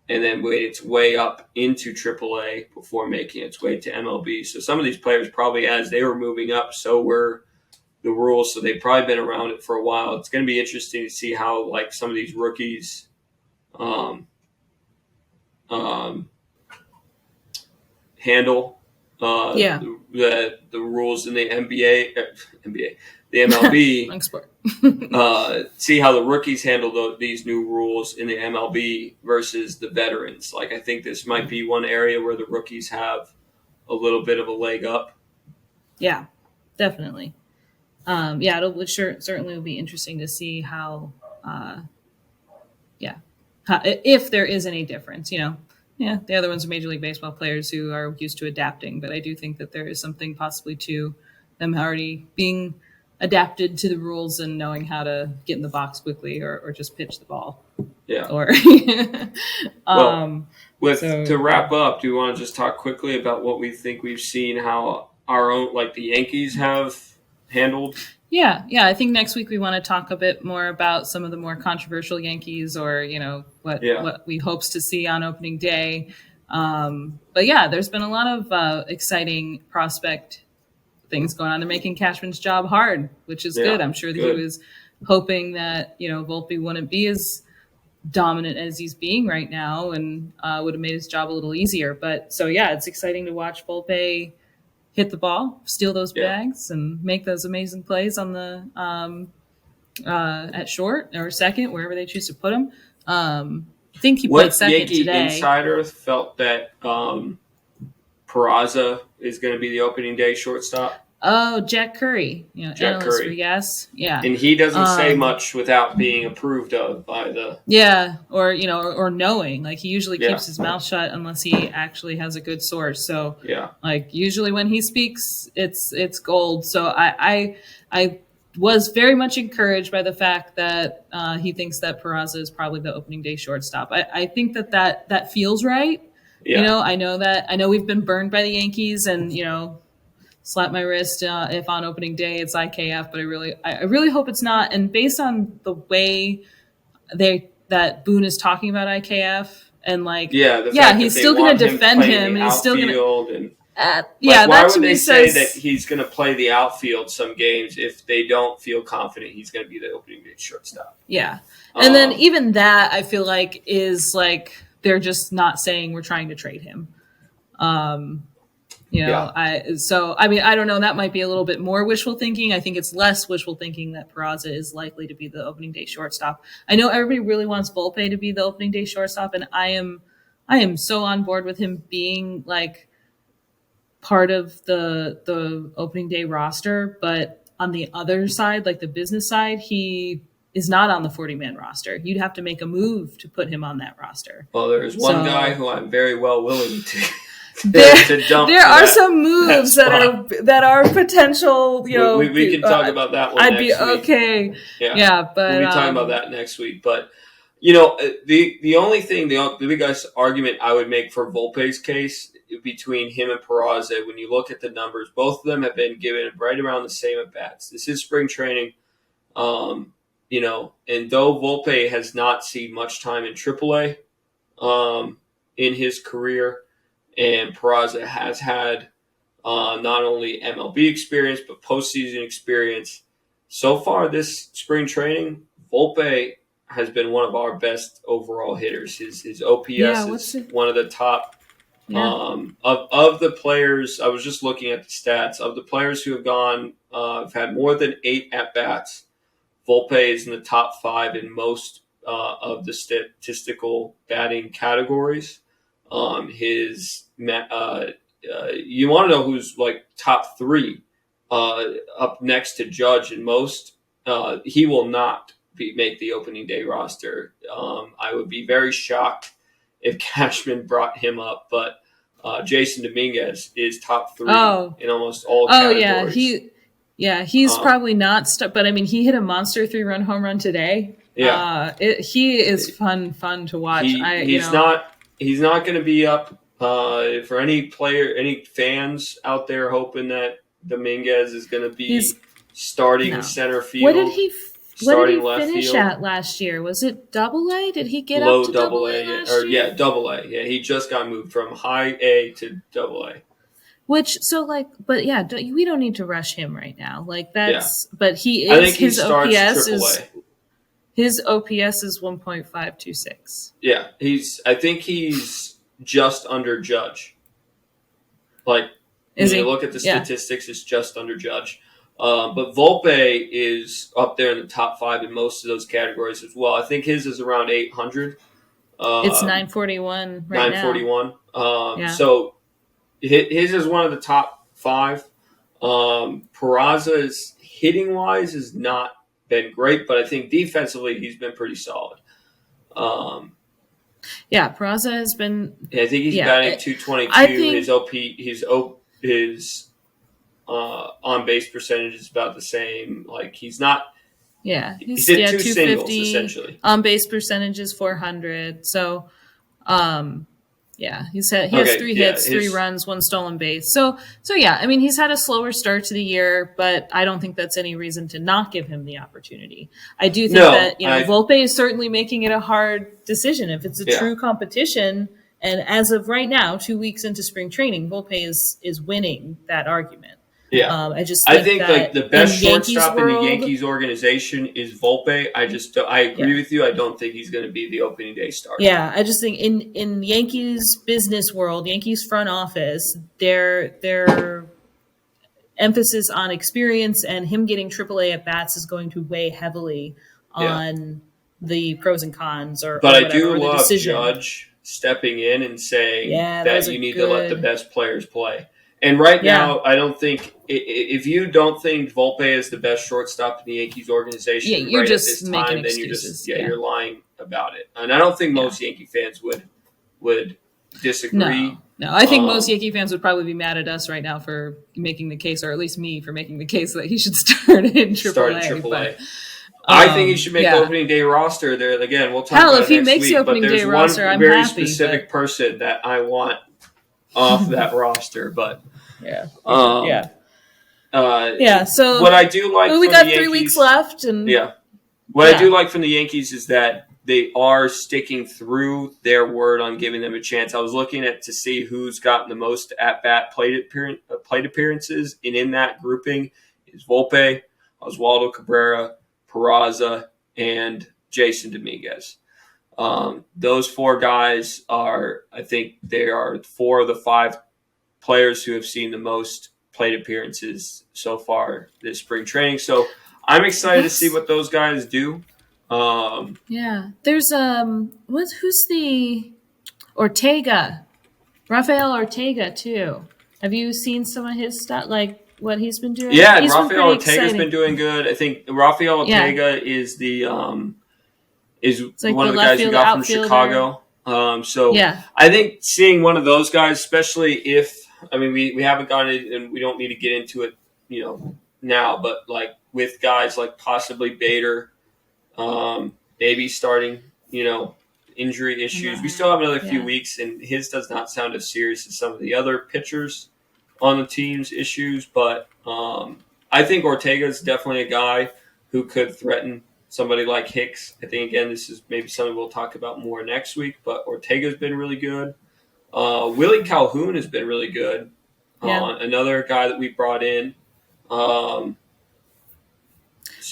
Speaker 2: and then made its way up into AAA before making its way to MLB. So some of these players probably, as they were moving up, so were the rules. So they've probably been around it for a while. It's going to be interesting to see how, like, some of these rookies handle
Speaker 1: Yeah.
Speaker 2: The rules in the the MLB.
Speaker 1: Long sport.
Speaker 2: See how the rookies handle these new rules in the MLB versus the veterans. Like, I think this might be one area where the rookies have a little bit of a leg up.
Speaker 1: Yeah, definitely. Certainly will be interesting to see how if there is any difference, the other ones are Major League Baseball players who are used to adapting, but I do think that there is something possibly to them already being adapted to the rules and knowing how to get in the box quickly or just pitch the ball.
Speaker 2: Yeah.
Speaker 1: Or
Speaker 2: to wrap up, do you want to just talk quickly about what we think we've seen, how our own, like the Yankees have handled?
Speaker 1: Yeah. I think next week we want to talk a bit more about some of the more controversial Yankees, or what we hopes to see on opening day. But yeah, there's been a lot of exciting prospect things going on. They're making Cashman's job hard, which is good. I'm sure that he was hoping that Volpe wouldn't be as dominant as he's being right now, and would have made his job a little easier. But so yeah, it's exciting to watch Volpe hit the ball, steal those bags, and make those amazing plays on the at short or second, wherever they choose to put him. I think he played second
Speaker 2: Yankee
Speaker 1: today.
Speaker 2: Insider felt that Peraza is going to be the opening day shortstop.
Speaker 1: Oh, Jack Curry,
Speaker 2: Jack Curry.
Speaker 1: Yes, yeah,
Speaker 2: and he doesn't say much without being approved of by the
Speaker 1: or knowing. Like, he usually keeps his mouth shut unless he actually has a good source. So like, usually when he speaks, it's gold. So I was very much encouraged by the fact that he thinks that Peraza is probably the opening day shortstop. I think that feels right.
Speaker 2: Yeah.
Speaker 1: I know we've been burned by the Yankees, and slap my wrist if on opening day it's IKF, but I really hope it's not. And based on the way that Boone is talking about IKF, and he's still going to defend him, and he's still going to.
Speaker 2: Why would they say that he's going to play the outfield some games if they don't feel confident he's going to be the opening day shortstop?
Speaker 1: Yeah, and then even that, I feel like, is like they're just not saying we're trying to trade him. I don't know. That might be a little bit more wishful thinking. I think it's less wishful thinking that Peraza is likely to be the opening day shortstop. I know everybody really wants Volpe to be the opening day shortstop, and I am so on board with him being like part of the opening day roster. But on the other side, like the business side, he is not on the 40-man roster. You'd have to make a move to put him on that roster.
Speaker 2: Well, there's one guy who I'm very well willing to.
Speaker 1: There are some moves that are potential.
Speaker 2: We can talk about that one.
Speaker 1: I'd be okay. Yeah, but
Speaker 2: we'll be talking about that next week. But the only thing, the biggest argument I would make for Volpe's case between him and Peraza, when you look at the numbers, both of them have been given right around the same at bats. This is spring training, and though Volpe has not seen much time in AAA, in his career. And Peraza has had not only MLB experience, but postseason experience. So far this spring training, Volpe has been one of our best overall hitters. His OPS is one of the top. Of the players, I was just looking at the stats. Of the players who have had more than 8 at-bats, Volpe is in the top 5 in most of the statistical batting categories. You want to know who's like top 3 up next to Judge in most? He will not make the opening day roster. I would be very shocked if Cashman brought him up, but Jason Dominguez is top 3 in almost all categories.
Speaker 1: He's probably not but I mean, he hit a monster 3-run home run today. He is fun to watch.
Speaker 2: He's not going to be up for any fans out there hoping that Dominguez is going to be starting center field.
Speaker 1: What did he finish at last year? Was it Double-A? Did he get up to Double-A last year?
Speaker 2: Yeah, Double-A. Yeah, he just got moved from High A to Double-A.
Speaker 1: We don't need to rush him right now. Like that's, but he is. I think his OPS is. His OPS is 1.526.
Speaker 2: Yeah, I think he's just under Judge. Like,
Speaker 1: Is
Speaker 2: when
Speaker 1: he?
Speaker 2: you look at the
Speaker 1: Yeah.
Speaker 2: statistics, it's just under Judge. But Volpe is up there in the top 5 in most of those categories as well. I think his is around 800.
Speaker 1: It's 941 right
Speaker 2: 941.
Speaker 1: Yeah.
Speaker 2: So his is one of the top 5. Peraza's hitting wise has not been great, but I think defensively he's been pretty solid.
Speaker 1: Yeah, Peraza has been.
Speaker 2: I think he's batting 222.
Speaker 1: I think
Speaker 2: his on base percentage is about the same. Like he's not.
Speaker 1: Yeah,
Speaker 2: he's hit 2 singles
Speaker 1: 250,
Speaker 2: essentially.
Speaker 1: On base percentage is 400. So, yeah, he has 3 hits, 3 runs, 1 stolen base. So yeah, I mean, he's had a slower start to the year, but I don't think that's any reason to not give him the opportunity. I do think that Volpe is certainly making it a hard decision if it's a true competition. And as of right now, 2 weeks into spring training, Volpe is winning that argument.
Speaker 2: Yeah,
Speaker 1: I
Speaker 2: think like the best shortstop in the Yankees organization is Volpe. I agree with you. I don't think he's going to be the opening day starter.
Speaker 1: Yeah, I just think in Yankees business world, Yankees front office, their emphasis on experience and him getting AAA at bats is going to weigh heavily on the pros and cons
Speaker 2: But I do love Judge stepping in and saying that you need to let the best players play. And right now, I don't think if you don't think Volpe is the best shortstop in the Yankees organization,
Speaker 1: you're
Speaker 2: right
Speaker 1: just
Speaker 2: at this
Speaker 1: making
Speaker 2: time,
Speaker 1: excuses.
Speaker 2: then you're lying about it. And I don't think most Yankee fans would disagree.
Speaker 1: No, I think most Yankee fans would probably be mad at us right now for making the case, or at least me for making the case that he should start in AAA.
Speaker 2: But, I think he should make the opening day roster. There again, we'll talk about
Speaker 1: if he makes
Speaker 2: week,
Speaker 1: the opening day roster, I'm
Speaker 2: very
Speaker 1: happy.
Speaker 2: Specific person that I want off that roster, but
Speaker 1: So
Speaker 2: what I do like,
Speaker 1: we got 3 weeks left, and
Speaker 2: what I do like from the Yankees is that they are sticking through their word on giving them a chance. I was looking to see who's gotten the most at bat plate appearances, and in that grouping is Volpe, Oswaldo Cabrera, Peraza, and Jason Dominguez. Those 4 guys I think they are 4 of the 5 players who have seen the most plate appearances so far this spring training. So I'm excited to see what those guys do.
Speaker 1: There's who's the Ortega, Rafael Ortega too. Have you seen some of his stuff, like what he's been doing?
Speaker 2: Yeah, Rafael Ortega's been doing good. I think Rafael Ortega is the is like one of the guys who got from Chicago. I think seeing one of those guys, especially if we haven't gotten it and we don't need to get into it, now, but like with guys like possibly Bader, maybe starting, injury issues. We still have another few weeks, and his does not sound as serious as some of the other pitchers on the team's issues. But I think Ortega is definitely a guy who could threaten somebody like Hicks. I think, again, this is maybe something we'll talk about more next week, but Ortega's been really good. Willie Calhoun has been really good. Another guy that we brought in.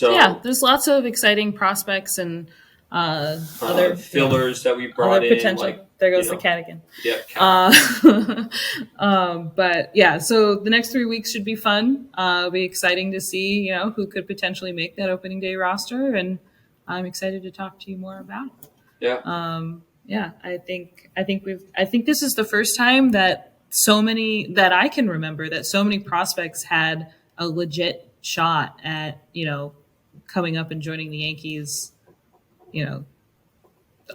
Speaker 1: There's lots of exciting prospects and other
Speaker 2: fillers that we brought in.
Speaker 1: Potential. There goes the cat again.
Speaker 2: Yeah.
Speaker 1: So the next 3 weeks should be fun. It'll be exciting to see, who could potentially make that opening day roster, and I'm excited to talk to you more about it.
Speaker 2: Yeah.
Speaker 1: I think this is the first time that I can remember that so many prospects had a legit shot at, coming up and joining the Yankees,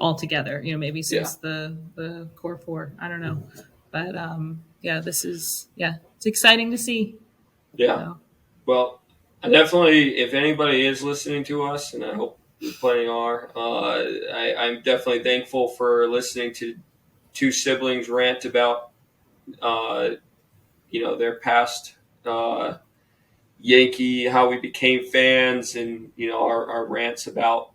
Speaker 1: all together, maybe since the core 4, I don't know. But it's exciting to see.
Speaker 2: Yeah. So. Well, I definitely, if anybody is listening to us, and I hope plenty are, I'm definitely thankful for listening to 2 siblings rant about, their past Yankee, how we became fans, and, our rants about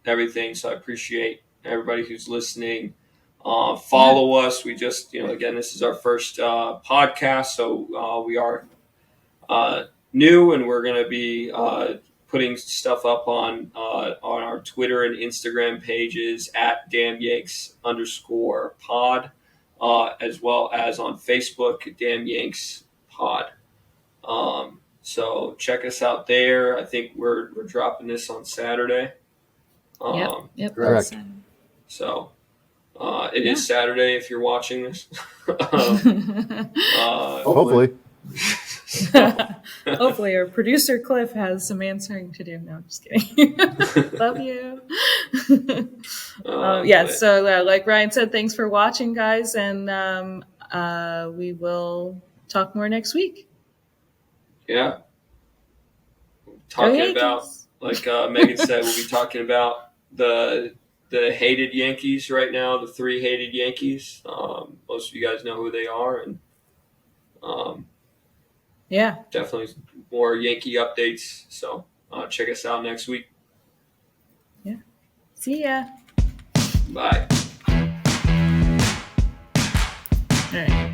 Speaker 2: everything. So I appreciate everybody who's listening. Follow us. We just, again, this is our first podcast, so we are new, and we're going to be putting stuff up on our Twitter and Instagram pages at Damn Yanks _pod, as well as on Facebook, Damn Yanks Pod. So check us out there. I think we're dropping this on Saturday.
Speaker 1: Yep.
Speaker 3: Correct.
Speaker 2: So it is Saturday if you're watching this.
Speaker 3: Hopefully.
Speaker 1: Hopefully, our producer Cliff has some answering to do. No, I'm just kidding. Love you. So like Ryan said, thanks for watching, guys, and we will talk more next week.
Speaker 2: Yeah. Talking about, like Megan said, we'll be talking about the hated Yankees right now, the 3 hated Yankees. Most of you guys know who they are, and definitely more Yankee updates. So check us out next week.
Speaker 1: Yeah. See ya.
Speaker 2: Bye.
Speaker 1: All right.